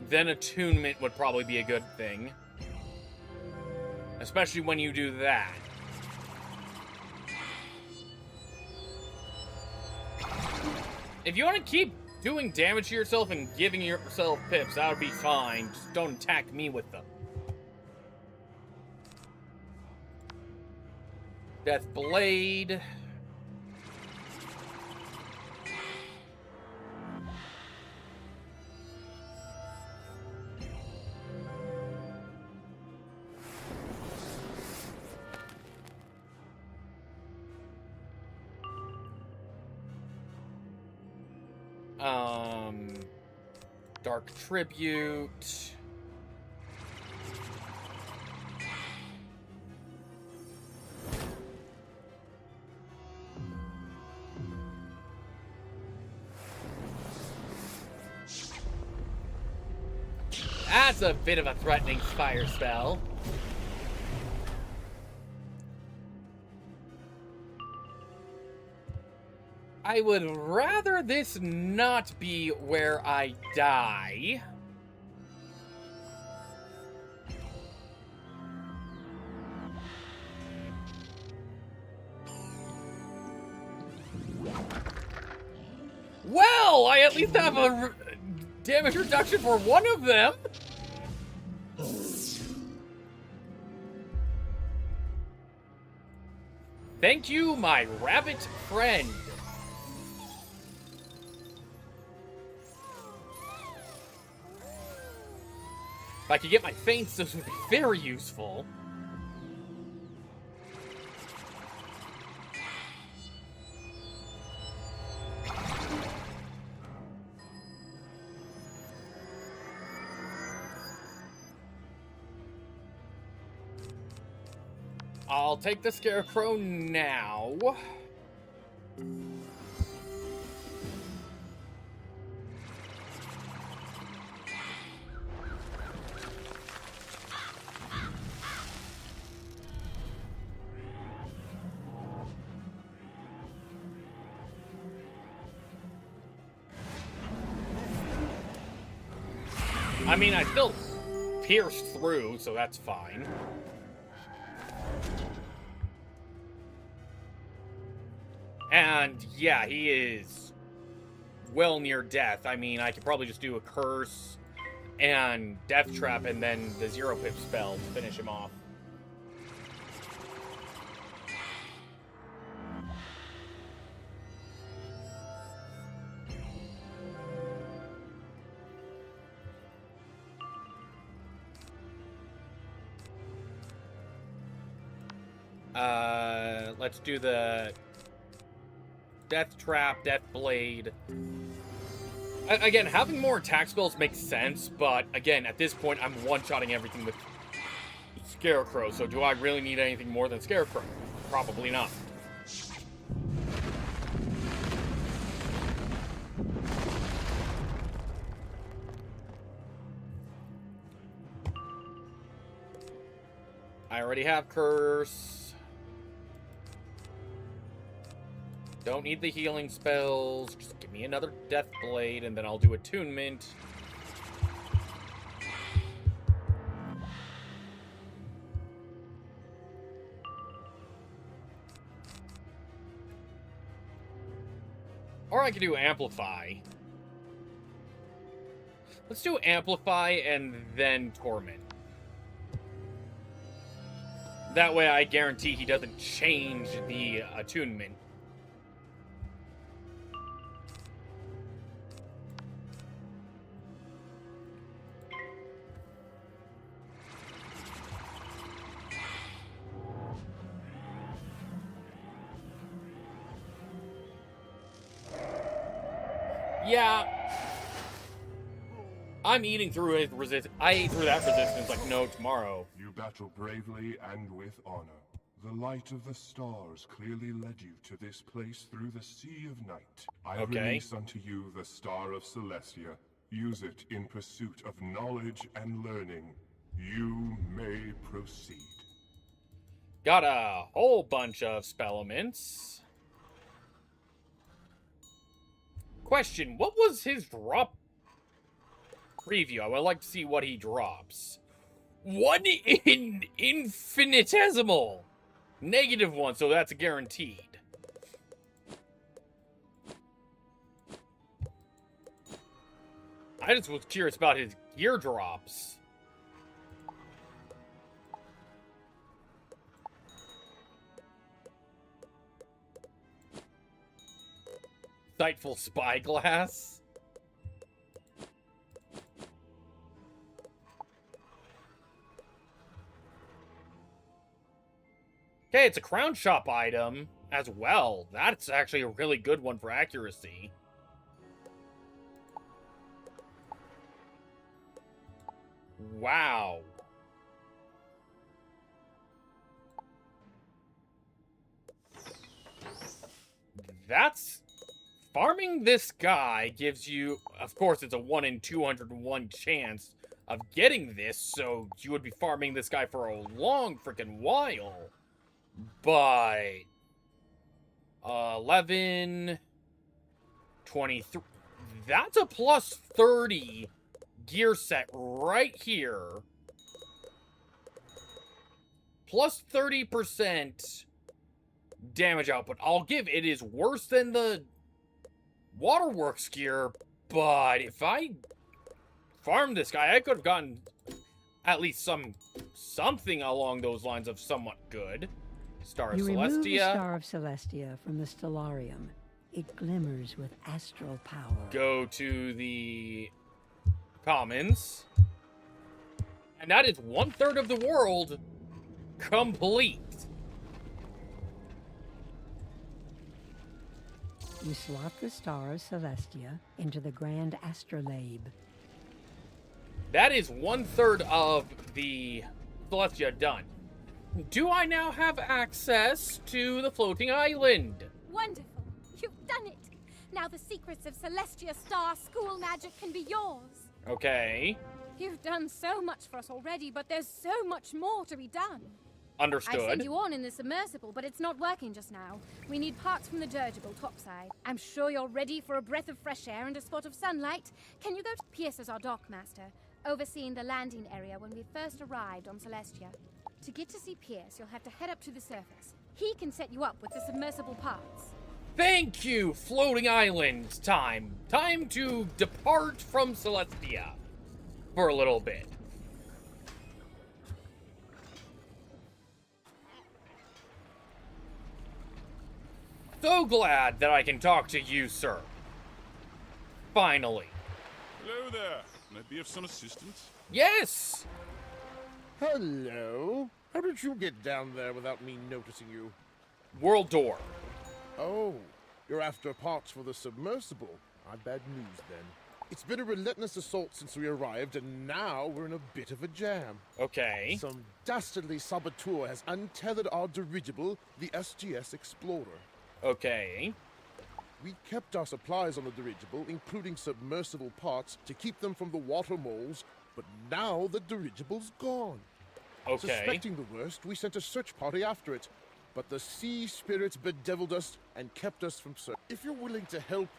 Then Attunement would probably be a good thing. Especially when you do that. If you want to keep doing damage to yourself and giving yourself pips, that would be fine. Just don't attack me with them. Death Blade. Dark Tribute. That's a bit of a threatening fire spell. I would rather this not be where I die. Well, I at least have a damage reduction for one of them. Thank you, my rabbit friend. If I could get my feints, this would be very useful. I'll take the Scarecrow now. I mean, I still pierced through, so that's fine. And yeah, he is well near death. I mean, I could probably just do a curse and death trap and then the 0-pip spell to finish him off. Let's do the Death Trap, Death Blade. Again, having more attack spells makes sense, but again, at this point, I'm one-shotting everything with Scarecrow, so do I really need anything more than Scarecrow? Probably not. I already have Curse. Don't need the healing spells. Just give me another Death Blade, and then I'll do Attunement. Or I could do Amplify. Let's do Amplify and then Torment. That way I guarantee he doesn't change the attunement. Yeah. I'm eating through it. I ate through that resistance like no tomorrow. You battle bravely and with honor. The light of the stars clearly led you to this place through the sea of night. I release unto you the Star of Celestia. Use it in pursuit of knowledge and learning. You may proceed. Got a whole bunch of spellaments. Question, what was his drop preview? I would like to see what he drops. One in infinitesimal. -1, so that's guaranteed. I just was curious about his gear drops. Sightful spyglass. Okay, it's a crown shop item as well. That's actually a really good one for accuracy. Wow. That's... Farming this guy gives you... Of course, it's a 1 in 201 chance of getting this, so you would be farming this guy for a long freaking while. But 11, 23, that's a plus 30 gear set right here. Plus 30% damage output. I'll give it is worse than the Waterworks gear, but if I farmed this guy, I could have gotten at least something along those lines of somewhat good. Star of You remove the Celestia. Star of Celestia from the Stellarium. It glimmers with astral power. Go to the commons. And that is 1/3 of the world complete. You slot the Star of Celestia into the Grand Astrolabe. That is 1/3 of the Celestia done. Do I now have access to the floating island? Wonderful. You've done it. Now the secrets of Celestia Star school magic can be yours. Okay. You've done so much for us already, but there's so much more to be done. Understood. I sent you on in the submersible, but it's not working just now. We need parts from the dirigible topside. I'm sure you're ready for a breath of fresh air and a spot of sunlight. Can you go to Pierce as our dockmaster, overseeing the landing area when we first arrived on Celestia? To get to see Pierce, you'll have to head up to the surface. He can set you up with the submersible parts. Thank you, floating island time. Time to depart from Celestia for a little bit. So glad that I can talk to you, sir. Finally. Hello there. Can I be of some assistance? Yes! Hello. How did you get down there without me noticing you? World door. Oh, you're after parts for the submersible. I've bad news then. It's been a relentless assault since we arrived, and now we're in a bit of a jam. Okay. Some dastardly saboteur has untethered our dirigible, the SGS Explorer. Okay. We kept our supplies on the dirigible, including submersible parts, to keep them from the water moles, but now the dirigible's gone. Okay. Suspecting the worst, we sent a search party after it, but the sea spirits bedeviled us and kept us from search. If you're willing to help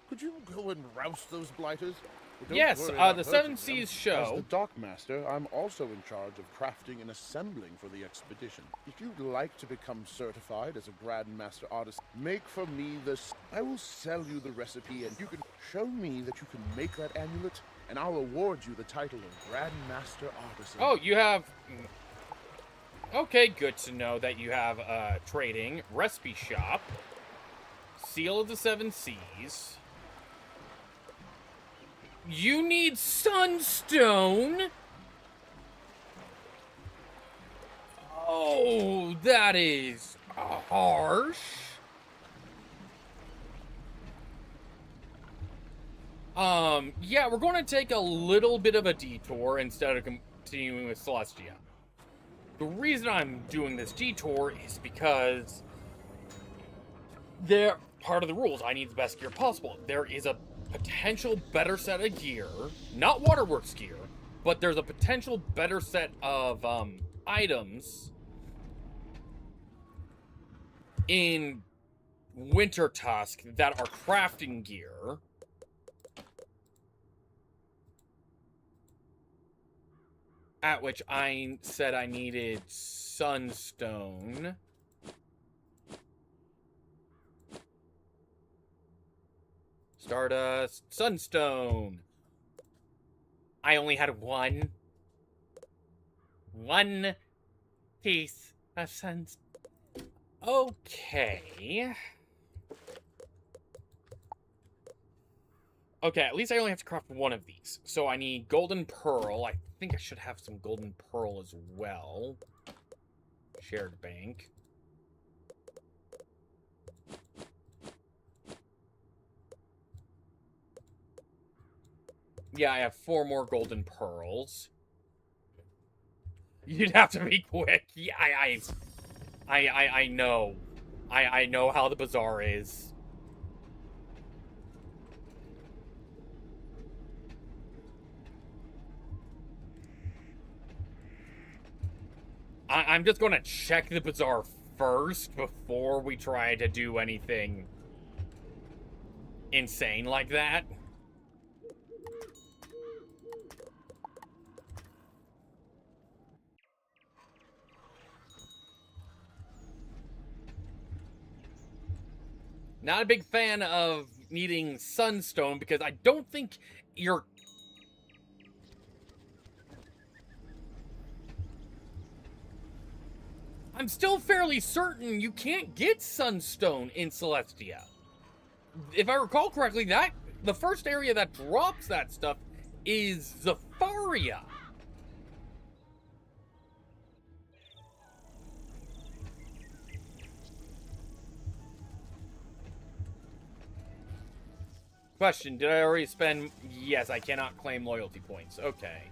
could you go and rouse those blighters? Well, don't Yes, worry about the hurting Seven them. Seas As show. the dockmaster, I'm also in charge of crafting and assembling for the expedition. If you'd like to become certified as a Grandmaster artist, make for me this. I will sell you the recipe, and you can show me that you can make that amulet, and I'll award you the title of Grandmaster Artisan. Oh, you have... Okay, good to know that you have a trading recipe shop. Seal of the Seven Seas. You need sunstone? Oh, that is harsh. Yeah, we're going to take a little bit of a detour instead of continuing with Celestia. The reason I'm doing this detour is because they're part of the rules. I need the best gear possible. There is a potential better set of gear, not Waterworks gear, but there's a potential better set of items in Winter Tusk that are crafting gear. At which I said I needed Sunstone. Stardust, Sunstone. I only had one piece of Sunstone. Okay. Okay, at least I only have to craft one of these. So I need Golden Pearl. I think I should have some Golden Pearl as well. Shared bank. Yeah, I have 4 more Golden Pearls. You'd have to be quick. Yeah, I know. I know how the bazaar is. I'm just gonna check the bazaar first before we try to do anything insane like that. Not a big fan of needing Sunstone because I don't think you're... I'm still fairly certain you can't get Sunstone in Celestia. If I recall correctly, the first area that drops that stuff is Zafaria. Question, did I already spend... Yes, I cannot claim loyalty points. Okay.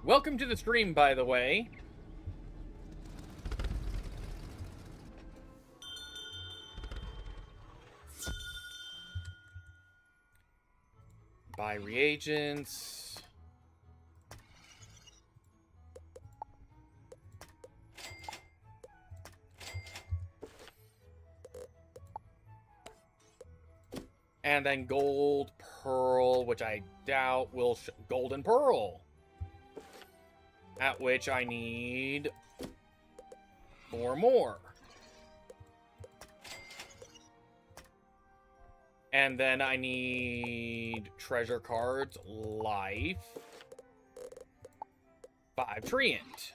Welcome to the stream, by the way. Buy reagents. And then Gold Pearl, which I doubt will... Golden Pearl. At which I need 4 more. And then I need treasure cards, life, 5 Treant.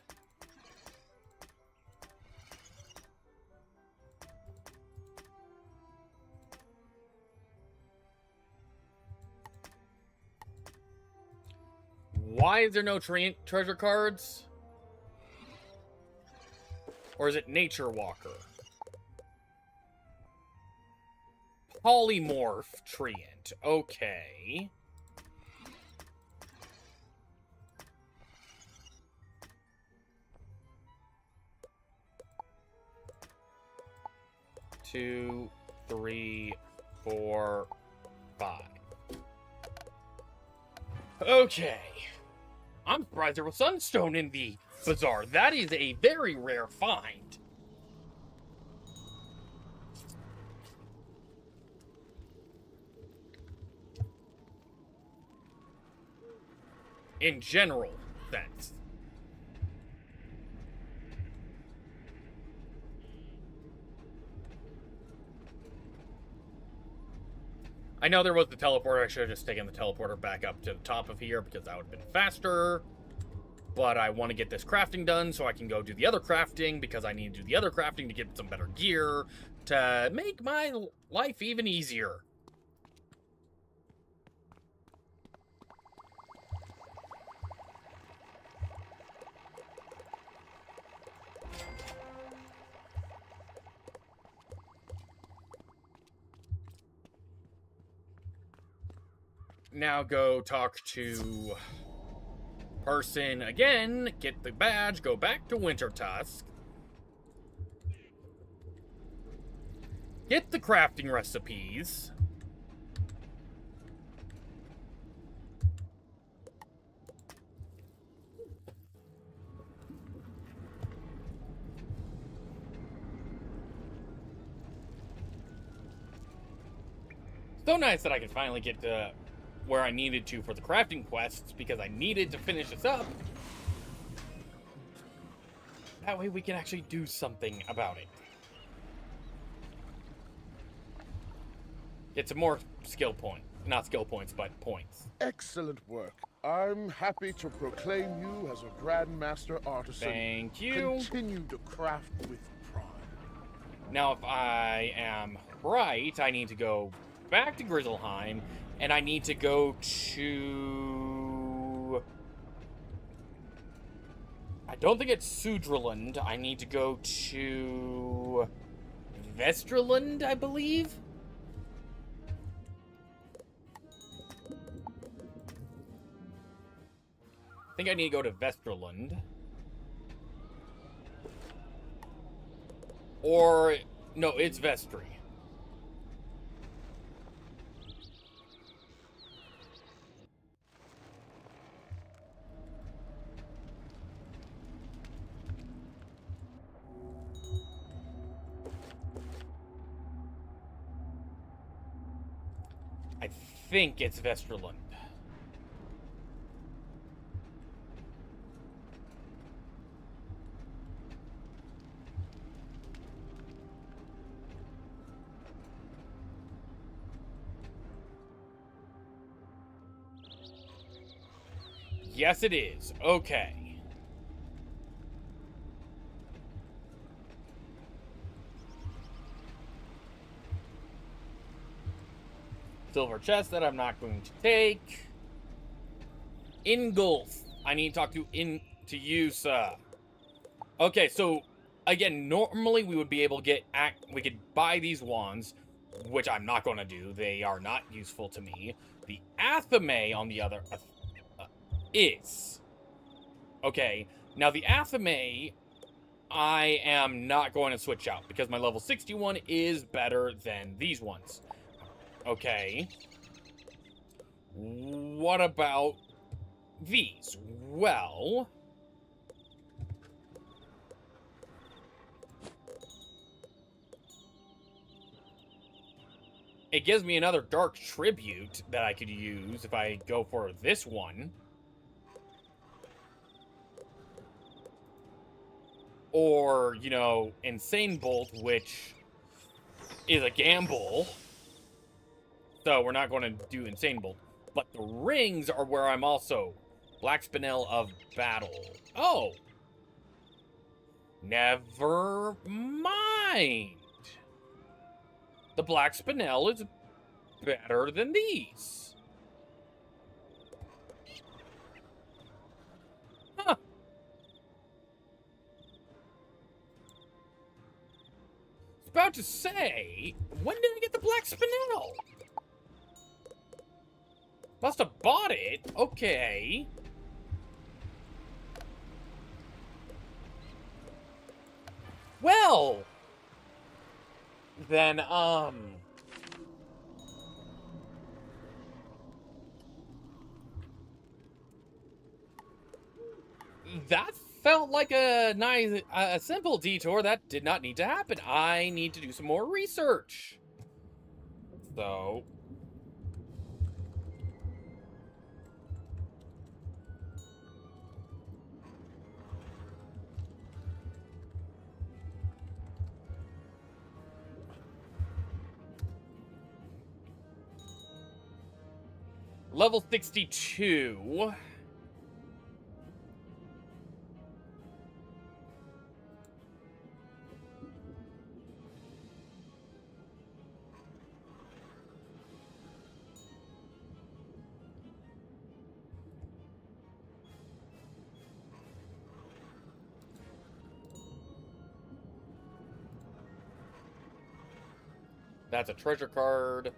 Why is there no treasure cards? Or is it Nature Walker? Polymorph Treant. Okay. Two, 3, 4, 5. Okay. I'm surprised there was Sunstone in the bazaar. That is a very rare find. In general sense. I know there was the teleporter. I should have just taken the teleporter back up to the top of here because that would have been faster. But I want to get this crafting done so I can go do the other crafting because I need to do the other crafting to get some better gear to make my life even easier. now go talk to person again, get the badge, go back to Wintertusk, get the crafting recipes, so nice that I could finally get to where I needed to for the crafting quests, because I needed to finish this up. That way we can actually do something about it. Get some more skill point. Not skill points, but points. Excellent work. I'm happy to proclaim you as a Grandmaster Artisan. Thank you. Continue to craft with pride. Now, if I am right, I need to go back to Grizzleheim, and I need to go to... I don't think it's Sudraland. I need to go to... Vestraland, I believe? I think I need to go to Vestraland. Or... No, it's Vestry. I think it's Vesterland. Yes, it is. Okay. Silver chest that I'm not going to take. Ingolf. I need to talk to you, sir. Okay, so again, normally we would be able to we could buy these wands, which I'm not going to do. They are not useful to me. The Athame, on the other, is. Okay, now the Athame, I am not going to switch out because my level 61 is better than these ones. Okay. What about these? Well... it gives me another Dark Tribute that I could use if I go for this one. Or, you know, Insane Bolt, which is a gamble. So we're not going to do Insane Bolt. But the rings are where I'm also. Black Spinel of Battle. Oh! Never mind. The Black Spinel is better than these. Huh. I was about to say, when did I get the Black Spinel? Must have bought it. Okay. Well, then, that felt like a nice, a simple detour that did not need to happen. I need to do some more research. So... level 62. That's a treasure card.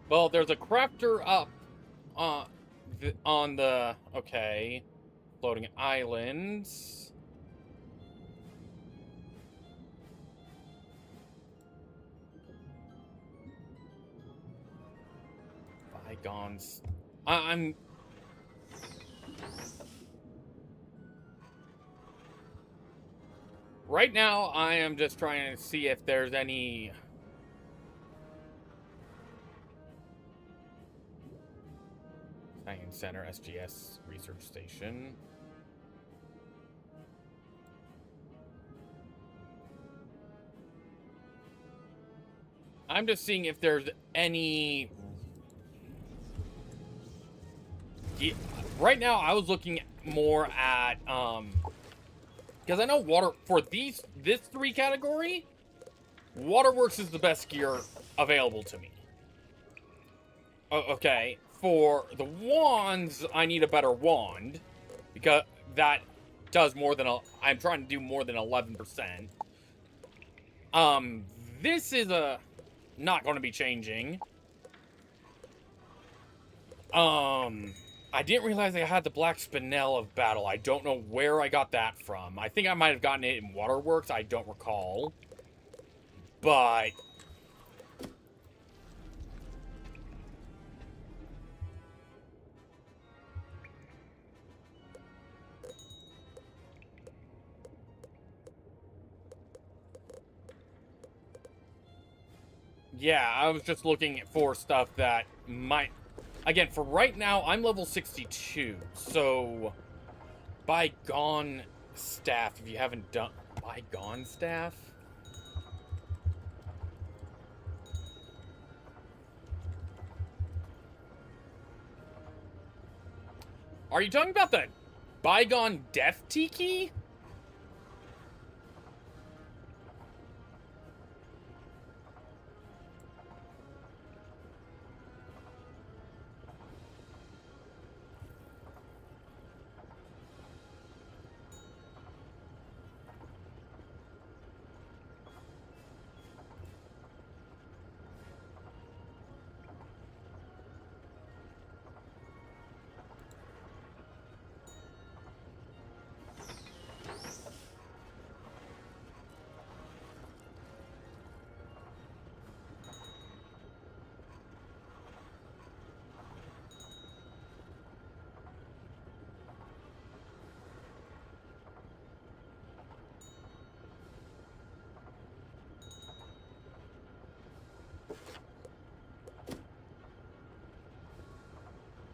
Well, there's a crafter up on the... Okay. Floating islands. Bygones. I'm... Right now, I am just trying to see if there's any... Science Center, SGS Research Station. I'm just seeing if there's any... Yeah, right now, I was looking more at, because I know water, for this 3 category, Waterworks is the best gear available to me. Okay, for the wands, I need a better wand, because that does more than, I'm trying to do more than 11%. This is not going to be changing. I didn't realize I had the Black Spinel of Battle. I don't know where I got that from. I think I might have gotten it in Waterworks. I don't recall. But... yeah, I was just looking for stuff that might... Again, for right now, I'm level 62, so... Bygone Staff, if you haven't done... Bygone Staff? Are you talking about the Bygone Death Tiki?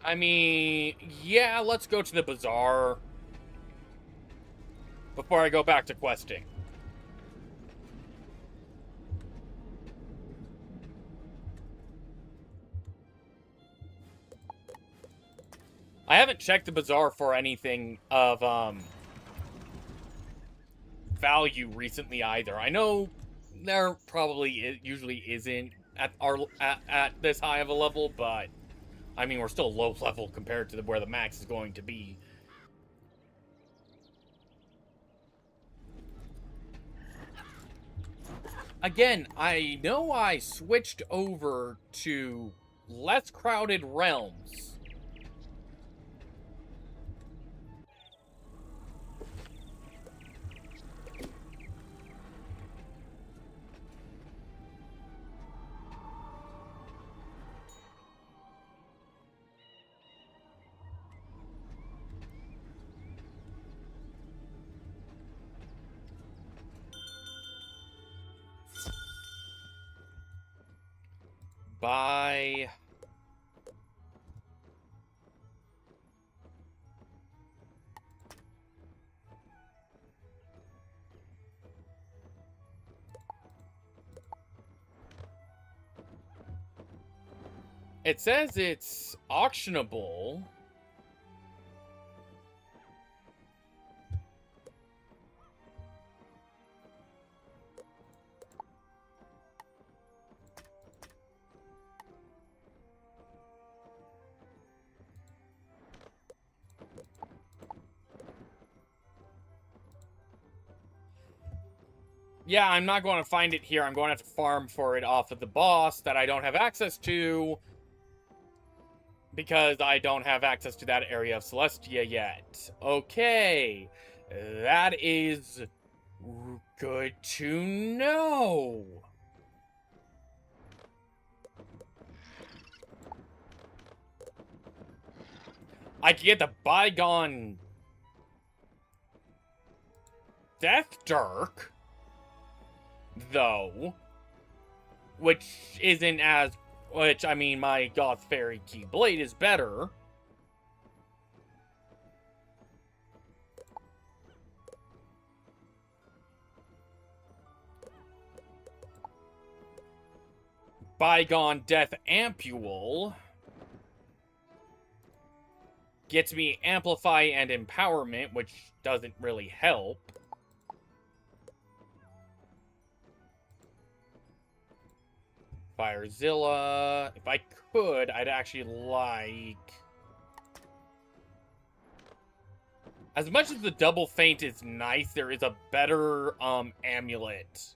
I mean, yeah, let's go to the bazaar before I go back to questing. I haven't checked the bazaar for anything of value recently either. I know there probably usually isn't at this high of a level, but I mean, we're still low level compared to where the max is going to be. Again, I know I switched over to less crowded realms. Bye. It says it's auctionable. Yeah, I'm not going to find it here. I'm going to have to farm for it off of the boss that I don't have access to Because I don't have access to that area of Celestia yet. Okay. That is good to know. I can get the Bygone Death Dirk, though, which isn't as... Which, I mean, my Goth Fairy Keyblade is better. Bygone Death Ampule gets me Amplify and Empowerment, which doesn't really help. Firezilla. If I could, I'd actually like... As much as the Double Feint is nice, there is a better amulet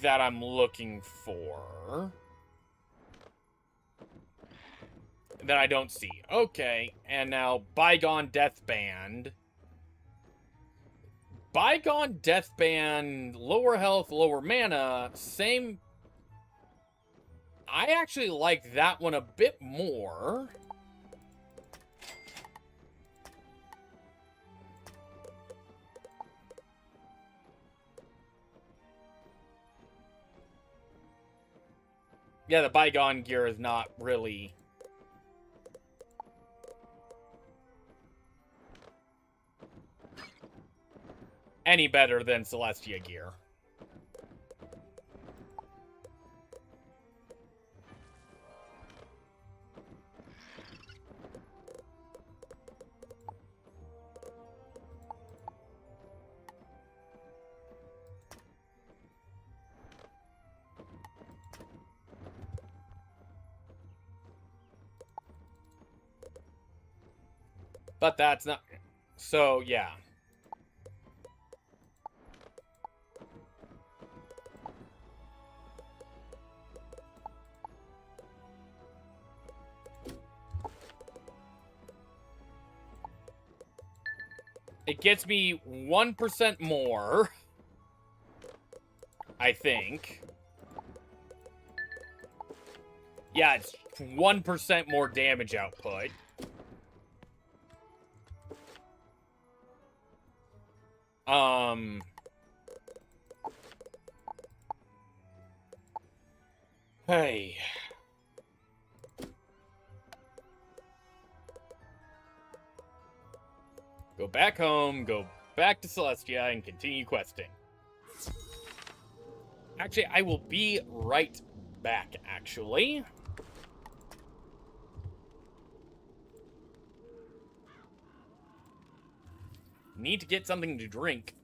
that I'm looking for that I don't see. Okay, and now Bygone Deathband. Bygone Deathband, lower health, lower mana, same... I actually like that one a bit more. Yeah, the Bygone gear is not really... any better than Celestia gear. But that's not... So, yeah. It gets me 1% more, I think. Yeah, it's 1% more damage output. Hey. Go back home, go back to Celestia, and continue questing. Actually, I will be right back, actually. Need to get something to drink.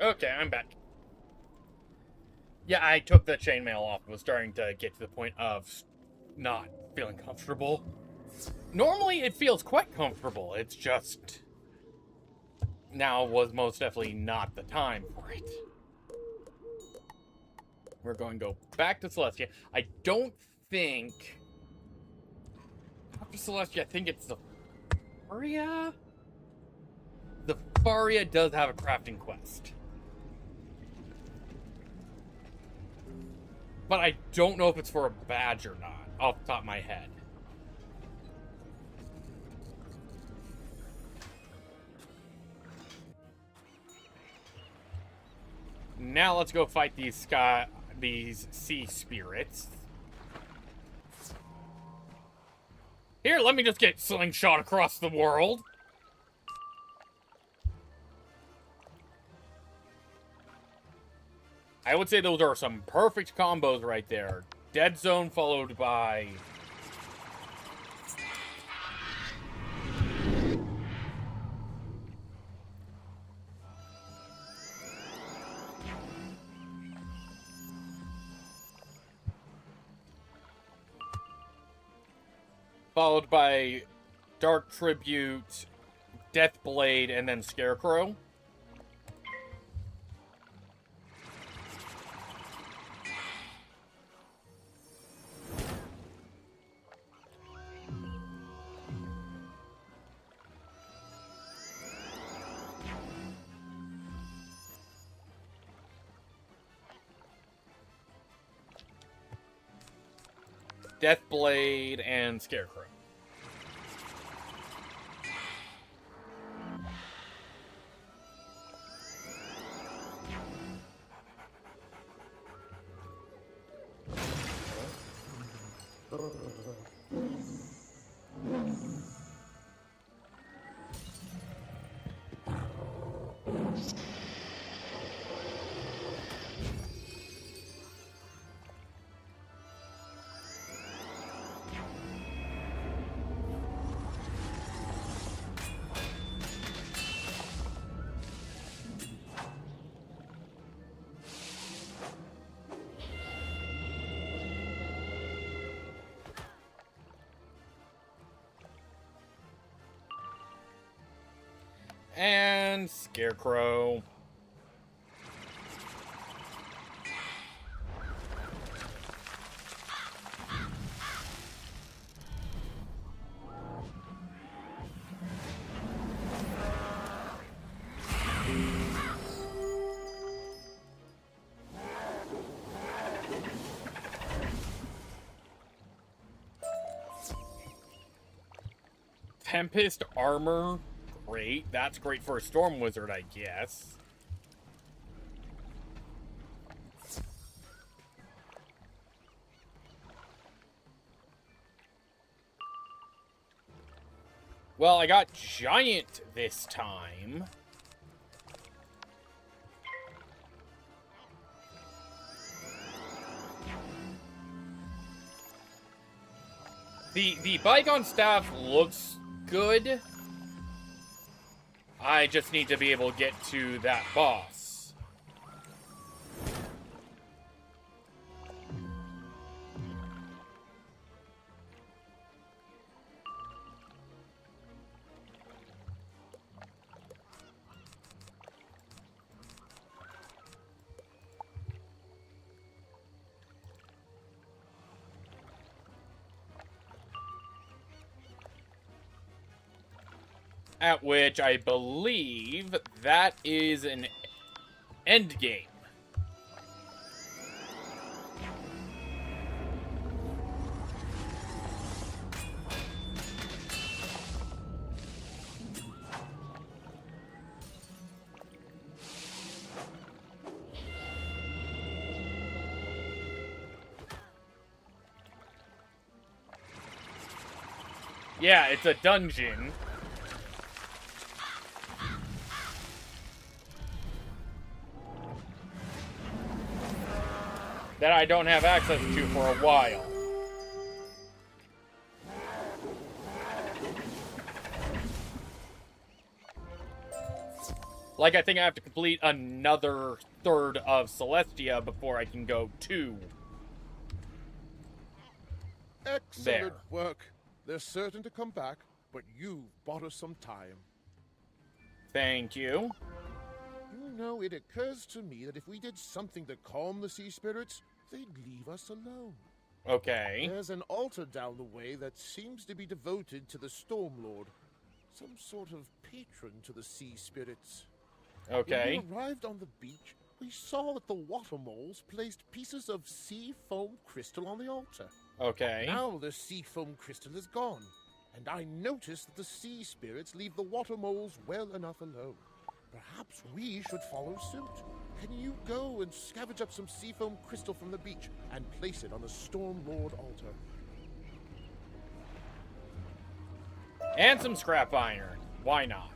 Okay, I'm back. Yeah, I took the chainmail off. I was starting to get to the point of not feeling comfortable. Normally, it feels quite comfortable. It's just... now was most definitely not the time for it. We're going to go back to Celestia. I don't think... after Celestia, I think it's the Faria? The Faria does have a crafting quest. But I don't know if it's for a badge or not, off the top of my head. Now let's go fight these sea spirits. Here, let me just get slingshot across the world. I would say those are some perfect combos right there. Dead Zone followed by... followed by Dark Tribute, Death Blade, and then Scarecrow. Death Blade and Scarecrow. And Scarecrow. Tempest armor. Great. That's great for a Storm Wizard, I guess. Well, I got Giant this time. The Bygone Staff looks good. I just need to be able to get to that boss. At which I believe that is an end game. Yeah, it's a dungeon. That I don't have access to for a while. Like, I think I have to complete another third of Celestia before I can go to... Excellent work. They're certain to come back, but you bought us some time. Thank you. You know, it occurs to me that if we did something to calm the sea spirits, they'd leave us alone. Okay. There's an altar down the way that seems to be devoted to the Storm Lord. Some sort of patron to the sea spirits. Okay. When we arrived on the beach, we saw that the water moles placed pieces of sea foam crystal on the altar. Okay. Now the sea foam crystal is gone, and I noticed that the sea spirits leave the water moles well enough alone. Perhaps we should follow suit. Can you go and scavenge up some sea foam crystal from the beach and place it on the Storm Lord altar? And some scrap iron. Why not?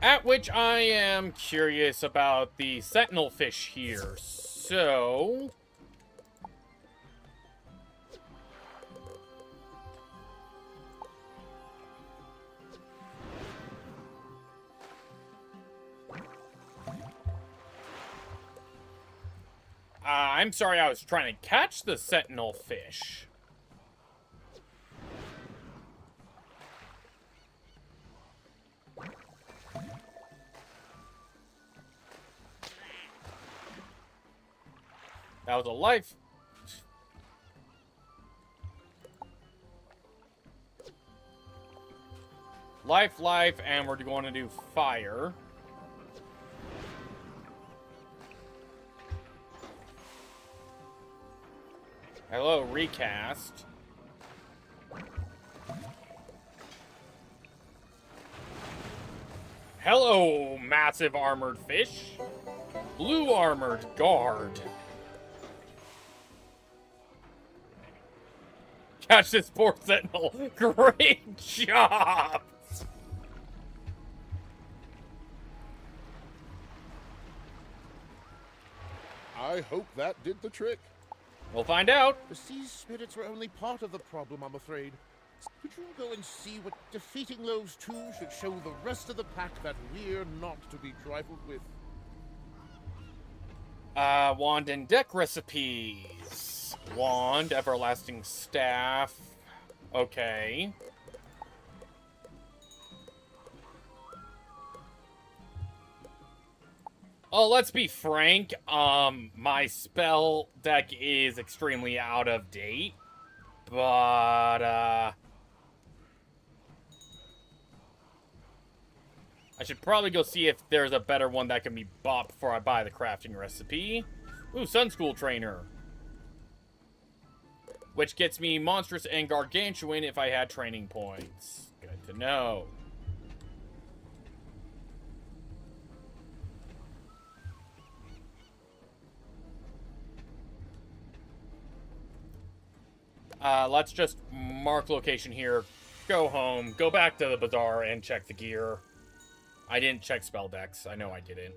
At which I am curious about the sentinel fish here. So... I'm sorry, I was trying to catch the sentinel fish. That was a life. Life, and we're going to do fire. Hello, recast. Hello, massive armored fish. Blue armored guard. Catch this poor sentinel. Great job. I hope that did the trick. We'll find out. The sea spirits were only part of the problem, I'm afraid. Could you go and see what defeating those two should show the rest of the pack that we're not to be trifled with? Wand and deck recipes. Wand, everlasting staff. Okay. Oh, let's be frank. My spell deck is extremely out of date. But, I should probably go see if there's a better one that can be bought before I buy the crafting recipe. Ooh, Sun School Trainer. Which gets me Monstrous and Gargantuan if I had training points. Good to know. Let's just mark location here. Go home. Go back to the bazaar and check the gear. I didn't check spell decks. I know I didn't.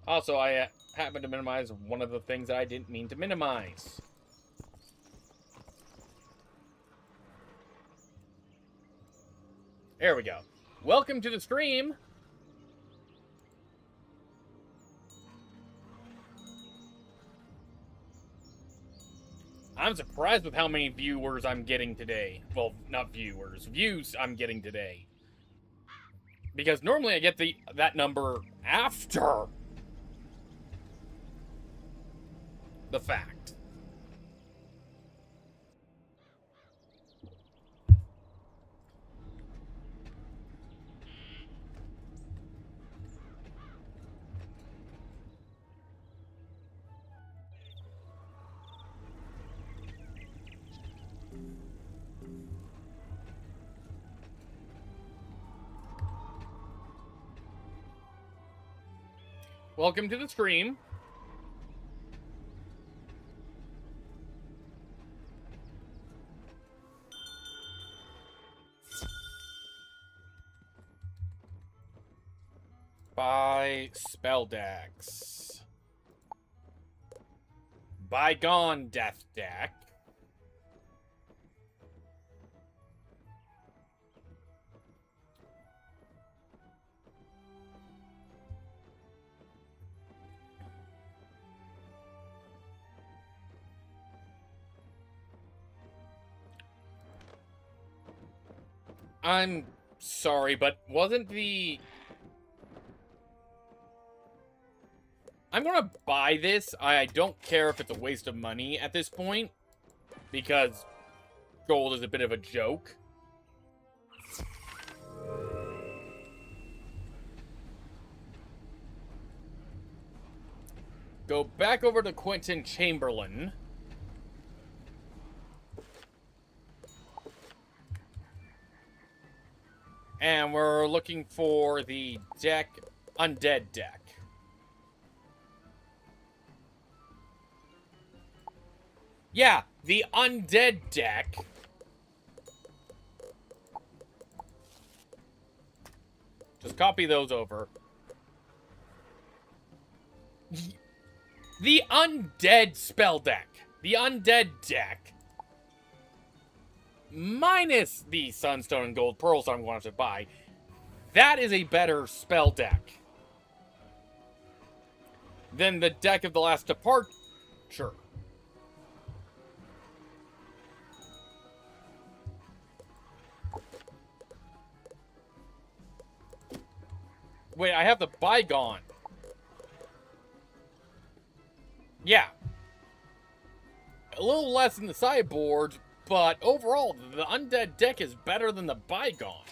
Also, I happened to minimize one of the things that I didn't mean to minimize. There we go. Welcome to the stream. I'm surprised with how many viewers I'm getting today. Well, not viewers. Views I'm getting today. Because normally I get that number after the fact. Welcome to the stream. By Spelldax. Bygone Death Deck. I'm sorry, but wasn't the... I'm gonna buy this. I don't care if it's a waste of money at this point, because gold is a bit of a joke. Go back over to Quentin Chamberlain. And we're looking for the deck, Undead deck. Yeah, the Undead deck. Just copy those over. The Undead spell deck. The Undead deck. Minus the Sunstone and Gold Pearls I'm going to have to buy. That is a better spell deck than the deck of the Last Departure. Wait, I have the Bygone. Yeah. A little less in the sideboard, but overall, the Undead deck is better than the Bygone.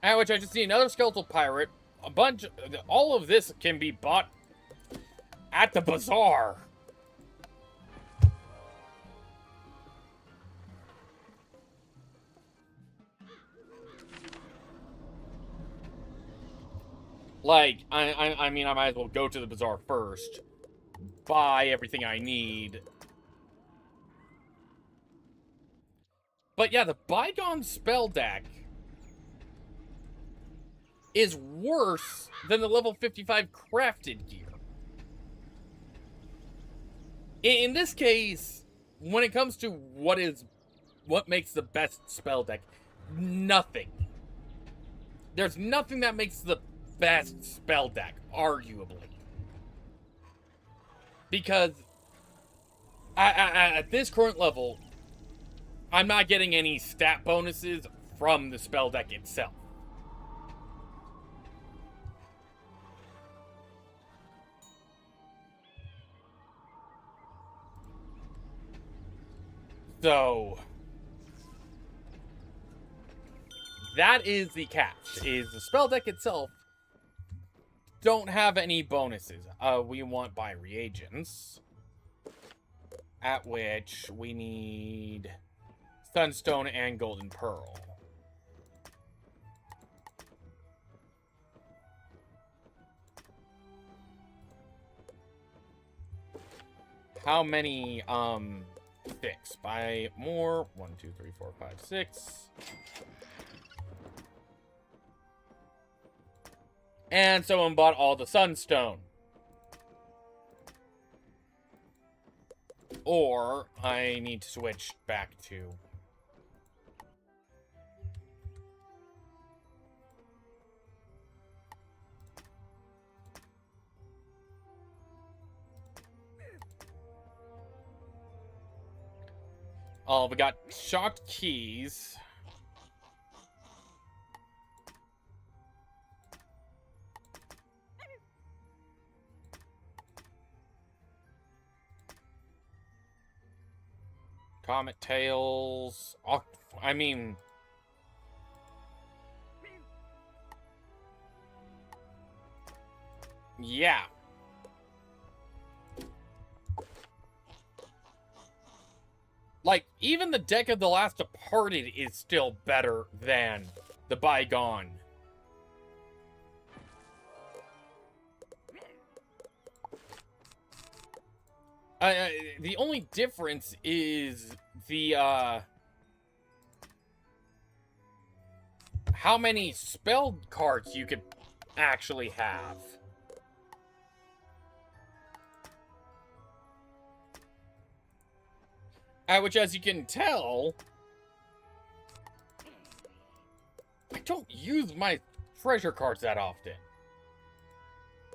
At which I just need another Skeletal Pirate, a bunch, all of this can be bought at the bazaar. Like, I mean, I might as well go to the bazaar first, buy everything I need. But yeah, the Bygone spell deck is worse than the level 55 crafted gear. In this case, when it comes to what makes the best spell deck, nothing. There's nothing that makes the best spell deck, arguably. Because at this current level, I'm not getting any stat bonuses from the spell deck itself. So that is the catch, is the spell deck itself don't have any bonuses. We want buy reagents, at which we need Sunstone and Golden Pearl. How many, 6. Buy more. 1, 2, 3, 4, 5, 6. And someone bought all the Sunstone. Or I need to switch back to... Oh, we got shocked keys. Comet tails. Oh, I mean... Yeah. Like, even the deck of the Last Departed is still better than the bygone. The only difference is the, how many spell cards you could actually have. Which, as you can tell, I don't use my treasure cards that often.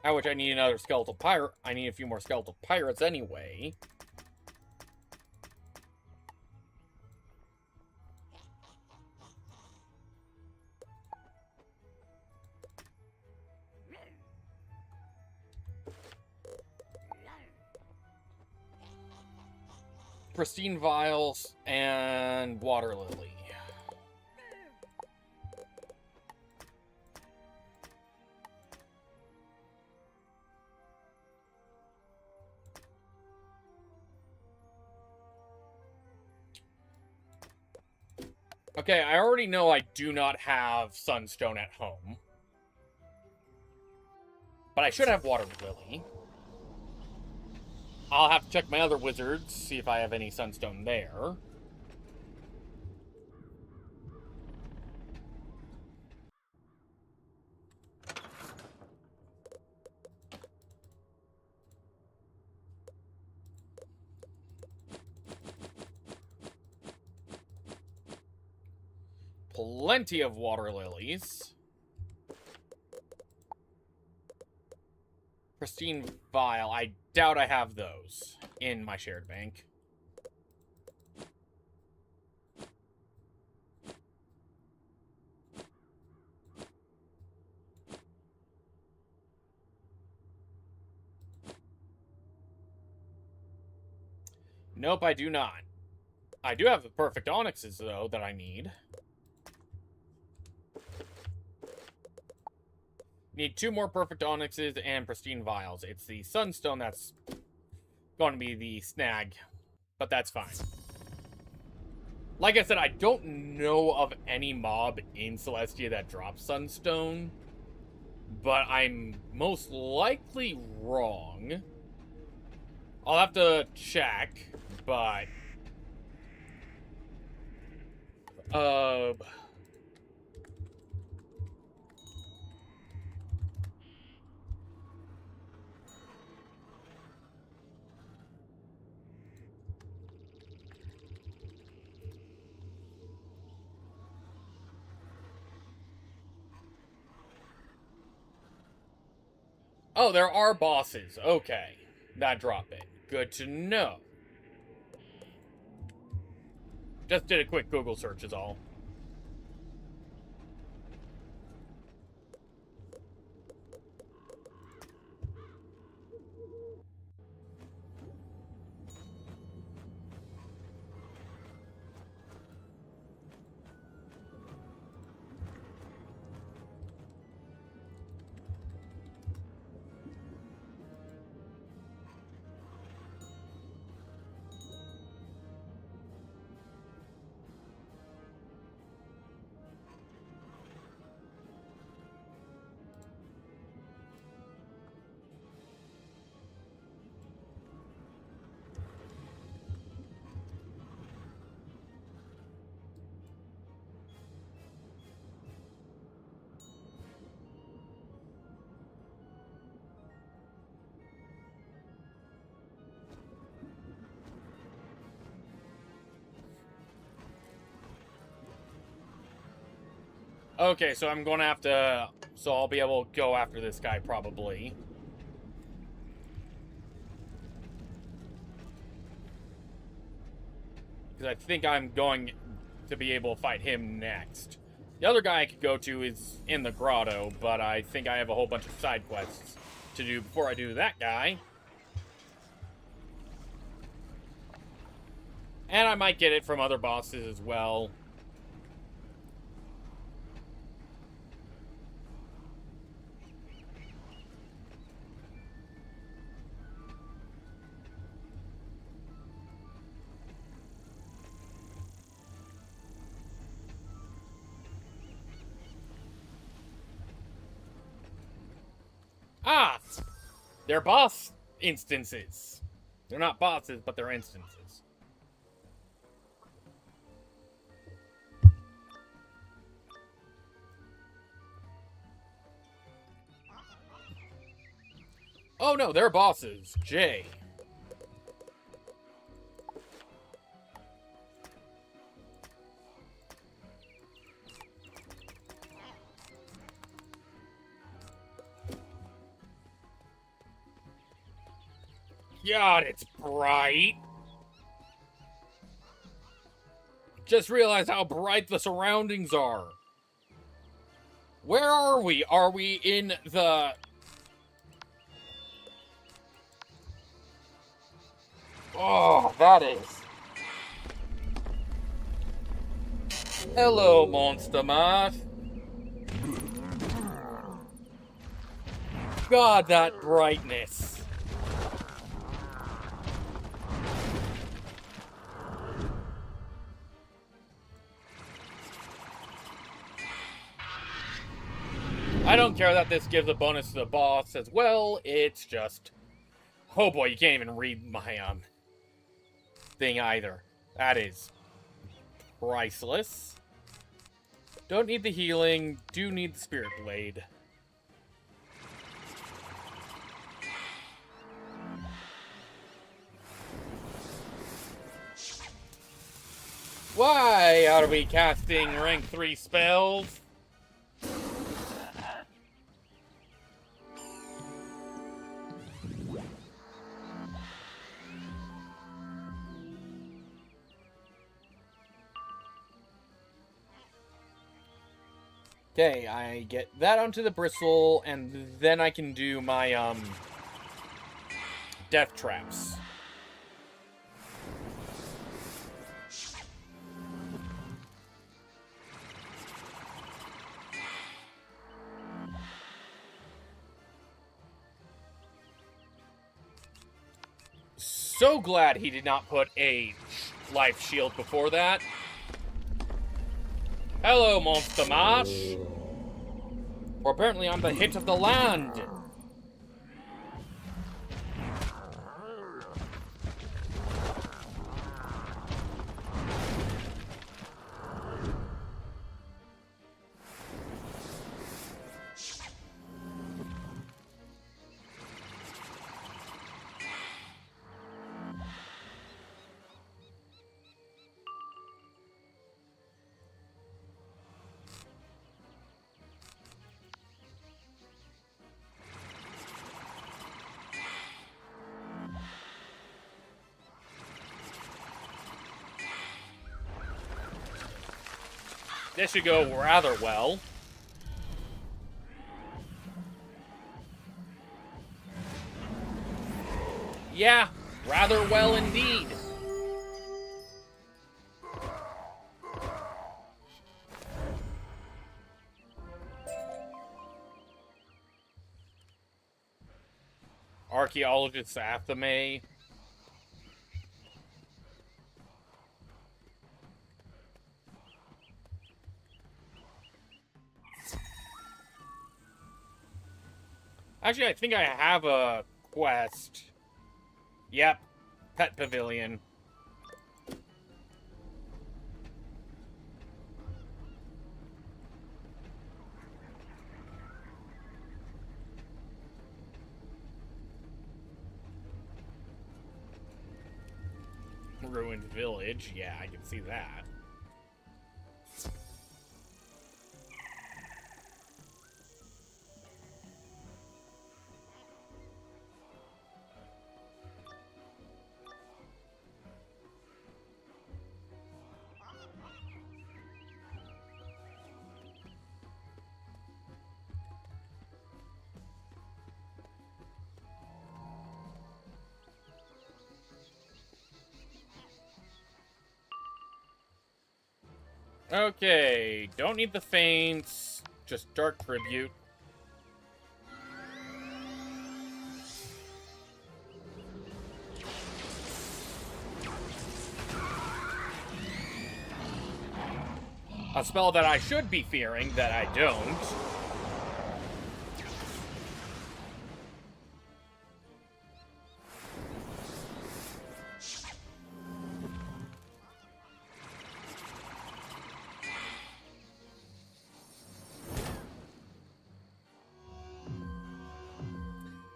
Which I need another skeletal pirate. I need a few more skeletal pirates anyway. Pristine vials and water lily. Okay, I already know I do not have Sunstone at home. But I should have Water Lily. I'll have to check my other wizards, see if I have any Sunstone there. Plenty of water lilies. Pristine vial. I doubt I have those in my shared bank. Nope, I do not. I do have the perfect onyxes, though, that I need. Need 2 more perfect onyxes and pristine vials. It's the sunstone that's going to be the snag, but that's fine. Like I said, I don't know of any mob in Celestia that drops sunstone, but I'm most likely wrong. I'll have to check, but oh, there are bosses. Okay. That drop it. Good to know. Just did a quick Google search is all. Okay, so I'm gonna have to... So I'll be able to go after this guy, probably. Because I think I'm going to be able to fight him next. The other guy I could go to is in the grotto, but I think I have a whole bunch of side quests to do before I do that guy. And I might get it from other bosses as well. Ah! They're boss instances. They're not bosses, but they're instances. Oh no, they're bosses. J. God, it's bright. Just realized how bright the surroundings are. Where are we? Are we in the... Oh, that is... Hello, Monster Mash. God, that brightness. I don't care that this gives a bonus to the boss as well, it's just... Oh boy, you can't even read my, thing either. That is priceless. Don't need the healing, do need the Spirit Blade. Why are we casting rank 3 spells? Okay, I get that onto the bristle, and then I can do my, death traps. So glad he did not put a life shield before that. Hello, Monster Mash. Or apparently I'm the hit of the land. This should go rather well. Yeah, rather well indeed. Archaeologist Athame. Actually, I think I have a quest. Yep. Pet Pavilion. Ruined Village. Yeah, I can see that. Okay, don't need the feints, just Dark Tribute. A spell that I should be fearing, that I don't.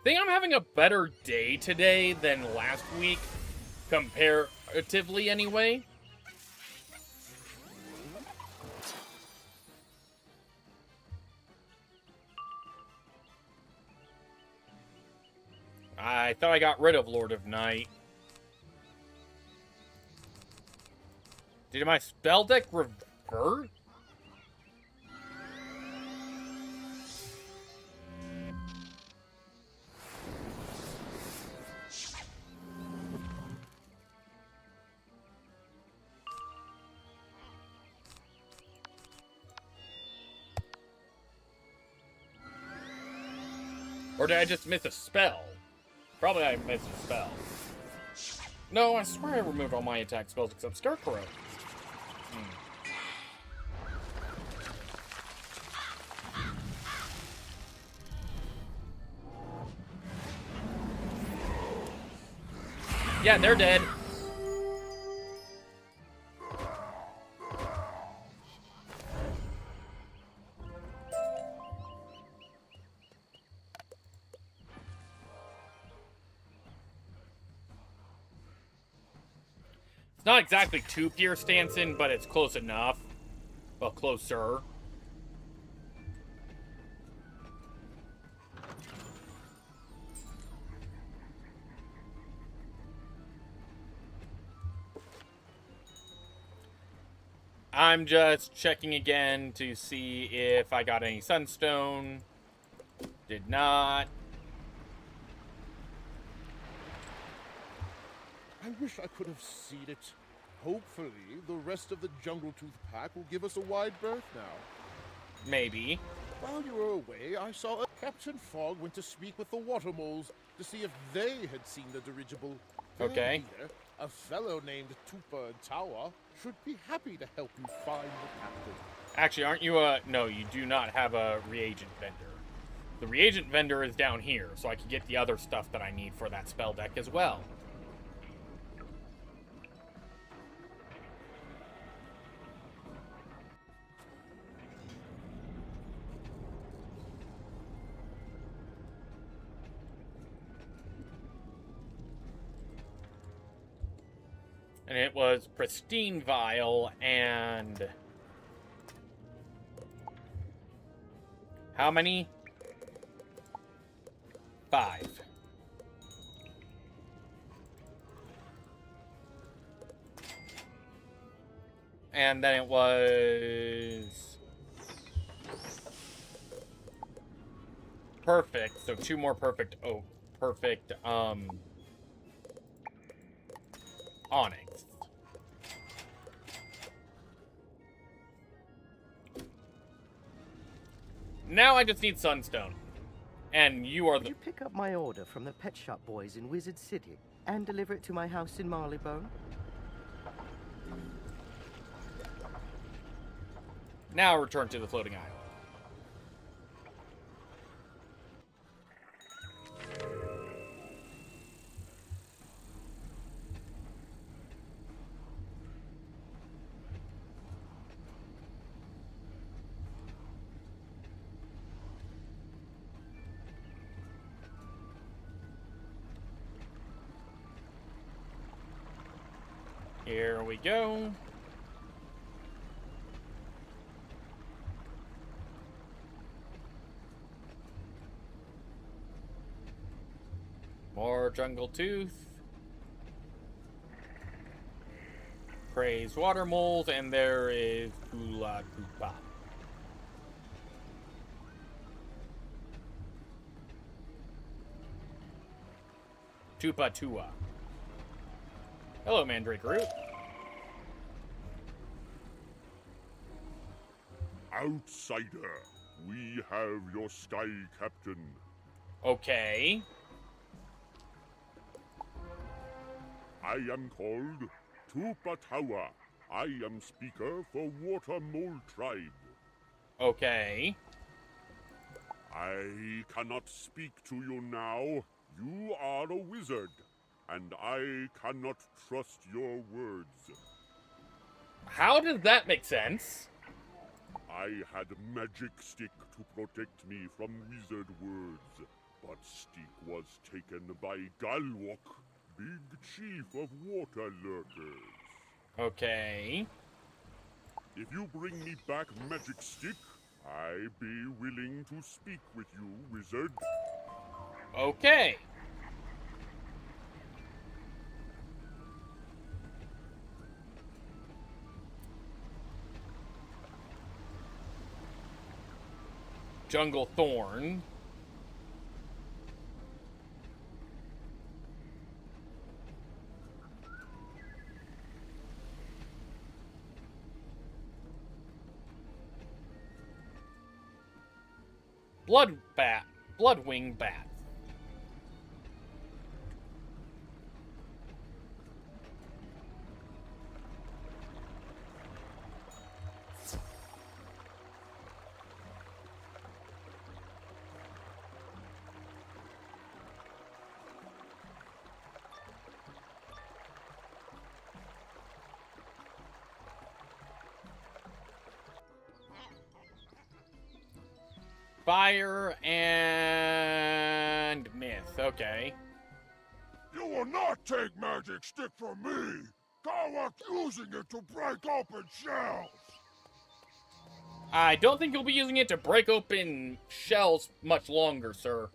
think I'm having a better day today than last week, comparatively anyway. I thought I got rid of Lord of Night. Did my spell deck revert? Or did I just miss a spell? Probably I missed a spell. No, I swear I removed all my attack spells except Scarecrow. Yeah, they're dead. It's not exactly 2 Pier Stanson, but it's close enough. Well, closer. I'm just checking again to see if I got any Sunstone. Did not. I wish I could have seen it. Hopefully, the rest of the Jungle Tooth pack will give us a wide berth now. Maybe. While you were away, I saw Captain Fogg went to speak with the water moles to see if they had seen the dirigible. Okay. Here, a fellow named Tupa Tawa should be happy to help you find the captain. Actually, aren't you no, you do not have a reagent vendor. The reagent vendor is down here, so I can get the other stuff that I need for that spell deck as well. And it was Pristine Vial and... how many? 5. And then it was... perfect, so 2 more perfect, onyx. Now I just need Sunstone. And you are Could you pick up my order from the pet shop boys in Wizard City and deliver it to my house in Marleybone? Now return to the floating island. Here we go. More Jungle Tooth. Praise Water Moles, and there is Kula Koopa. Tupa Tua. Hello, Mandrake Root. Outsider, we have your Sky Captain. Okay. I am called Tupatawa. I am speaker for Water Mole Tribe. Okay. I cannot speak to you now. You are a wizard, and I cannot trust your words. How does that make sense? I had magic stick to protect me from wizard words, But Stick was taken by Galwok, big chief of water lurkers. Okay. If you bring me back Magic Stick, I be willing to speak with you, wizard. Okay. Jungle Thorn. Bloodwing Bat. Fire and myth. Okay. You will not take Magic Stick from me! Galwok using it to break open shells! I don't think you'll be using it to break open shells much longer, sir.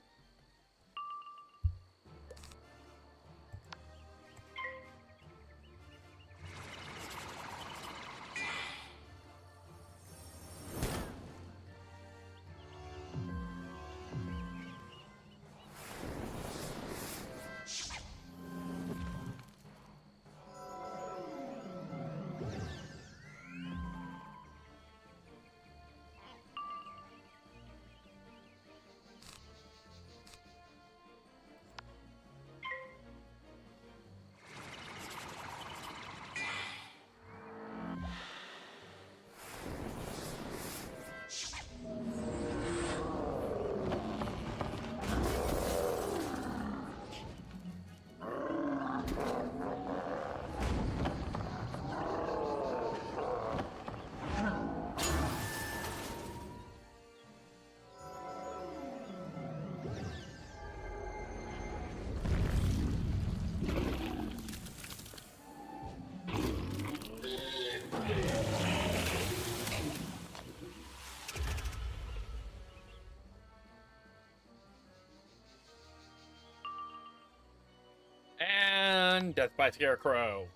And death by Scarecrow.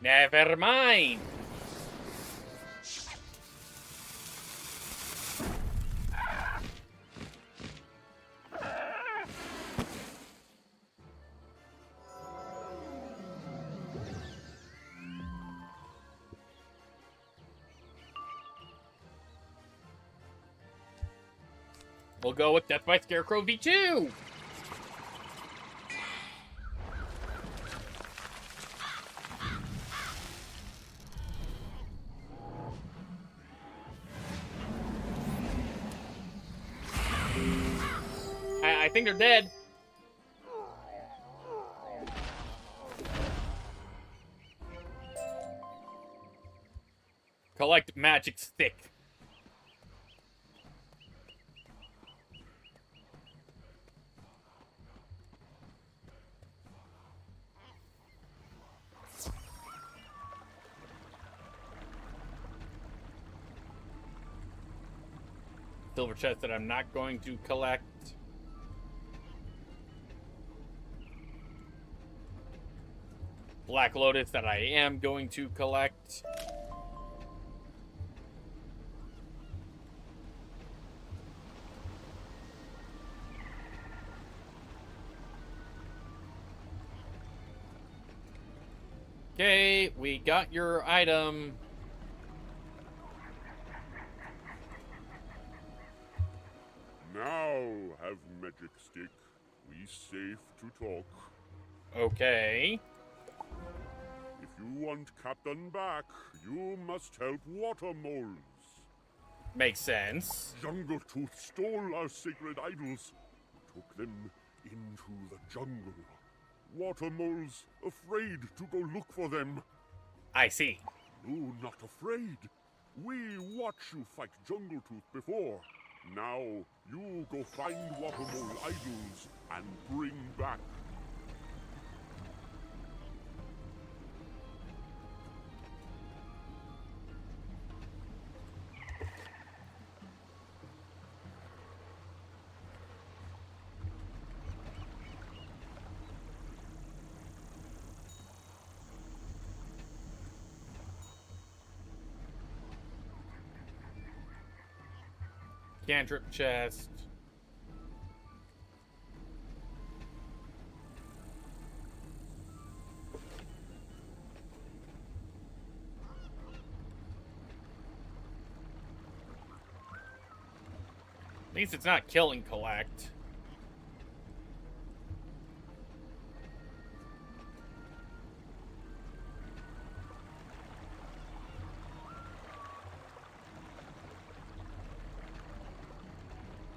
Never mind. We'll go with Death by Scarecrow V2. I think they're dead. Collect Magic Stick. Silver chest that I'm not going to collect. Black Lotus that I am going to collect. Okay, we got your item. Now have Magic Stick. We safe to talk. Okay. If you want Captain back, you must help water moles. Makes sense. Jungle Tooth stole our sacred idols, took them into the jungle. Water moles afraid to go look for them. I see. You not afraid. We watch you fight Jungle Tooth before. Now, you go find Watermole idols and bring back. Cantrip chest. At least it's not kill and collect.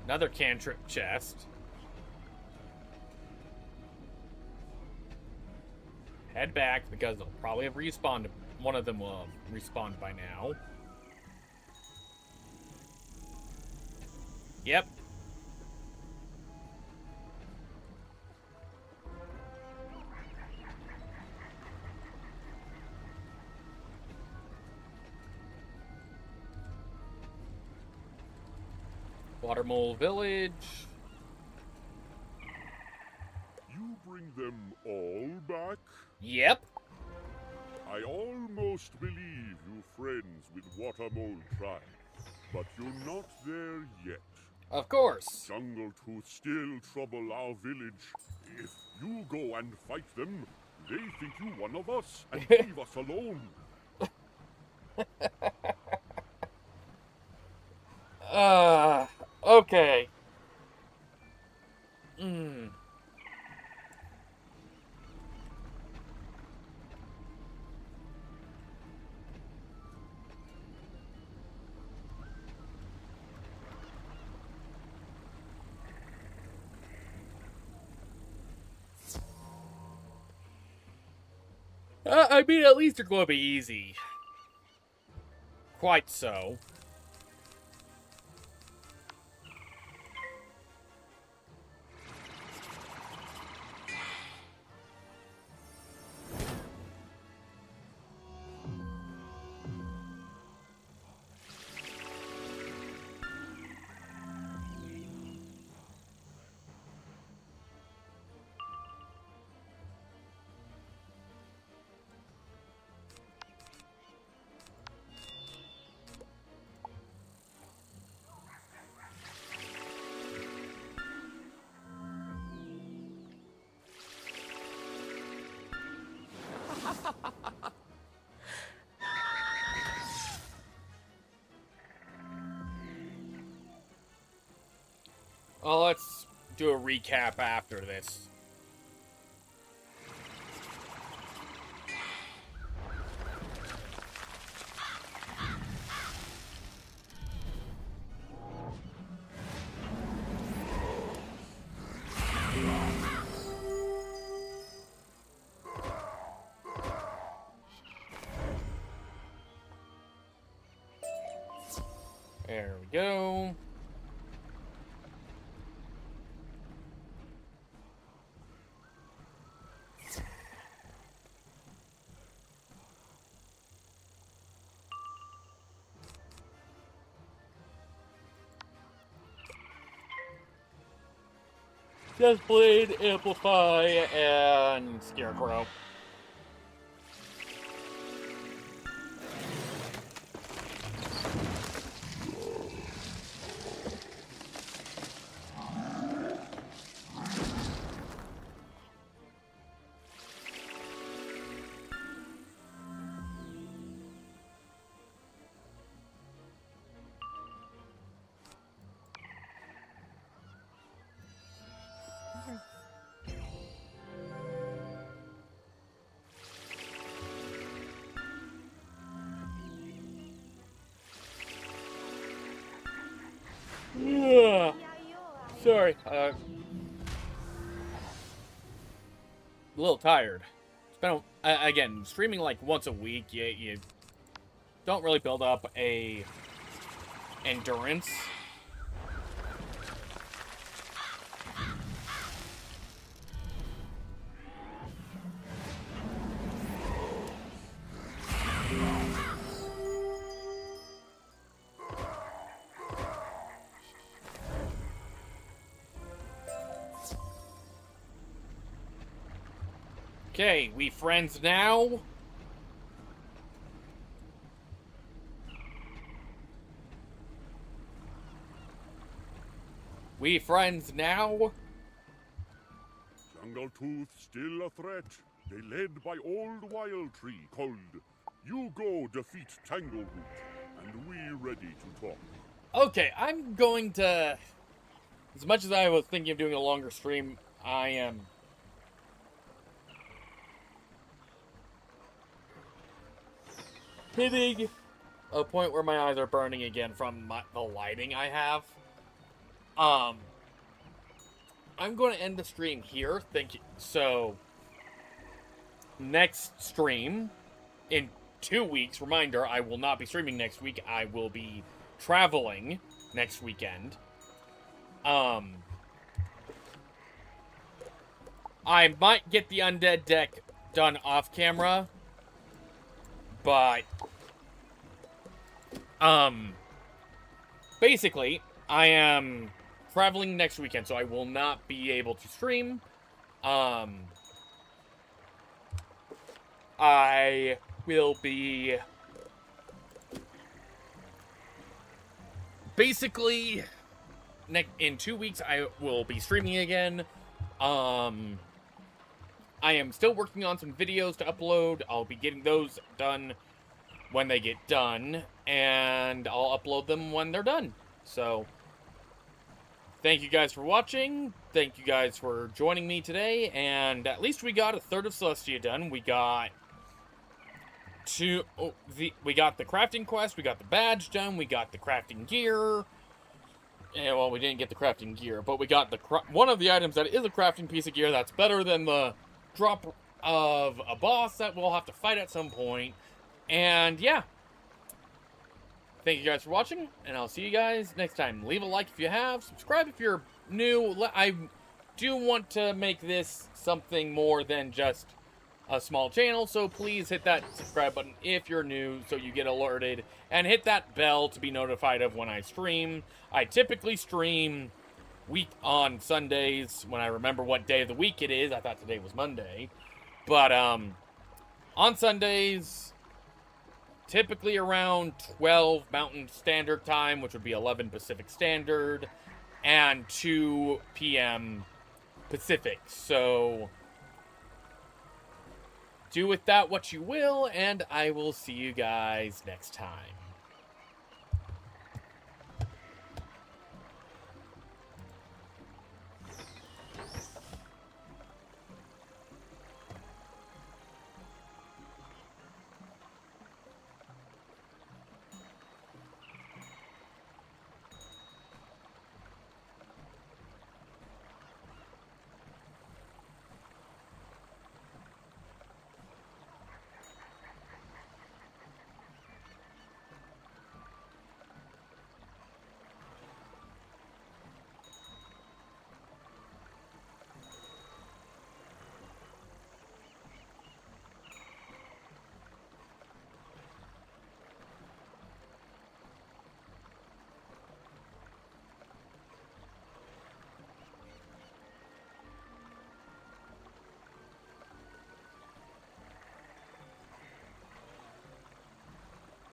Another cantrip chest. Head back because they'll probably have respawned. One of them will have respawned by now. Yep. Watermole Village. You bring them all back? Yep. I almost believe you friends with Watermole tribe, but you're not there yet. Of course. Jungle Tooth still trouble our village. If you go and fight them, they think you one of us and leave us alone. Okay. I mean, at least they're going to be easy. Quite so. Well, let's do a recap after this. There we go. Deathblade, Amplify, and Scarecrow. Yeah. Sorry, a little tired. It's been again streaming like once a week. You don't really build up a endurance Okay, we friends now? We friends now? Jungle Tooth still a threat. They led by old Wild Tree called. You go defeat Tangleroot, and we ready to talk. Okay, I'm going to... As much as I was thinking of doing a longer stream, I am... hitting a point where my eyes are burning again from the lighting I have. I'm going to end the stream here. Thank you. So, next stream in 2 weeks. Reminder, I will not be streaming next week. I will be traveling next weekend. I might get the undead deck done off camera, but basically, I am traveling next weekend, so I will not be able to stream. I will be basically in 2 weeks. I will be streaming again. I am still working on some videos to upload. I'll be getting those done when they get done, and I'll upload them when they're done. So, thank you guys for watching. Thank you guys for joining me today, and at least we got a third of Celestia done. We got we got the crafting quest, we got the badge done, we got the crafting gear. Yeah, well, we didn't get the crafting gear, but we got one of the items that is a crafting piece of gear that's better than the drop of a boss that we'll have to fight at some point. And yeah, thank you guys for watching, and I'll see you guys next time. Leave a like if you have, subscribe if you're new. I do want to make this something more than just a small channel, so please hit that subscribe button if you're new so you get alerted, and hit that bell to be notified of when I stream. I typically stream on Sundays when I remember what day of the week it is. I thought today was Monday, but on Sundays, typically around 12 Mountain Standard Time, which would be 11 Pacific Standard, and 2 p.m. Pacific. So do with that what you will, and I will see you guys next time.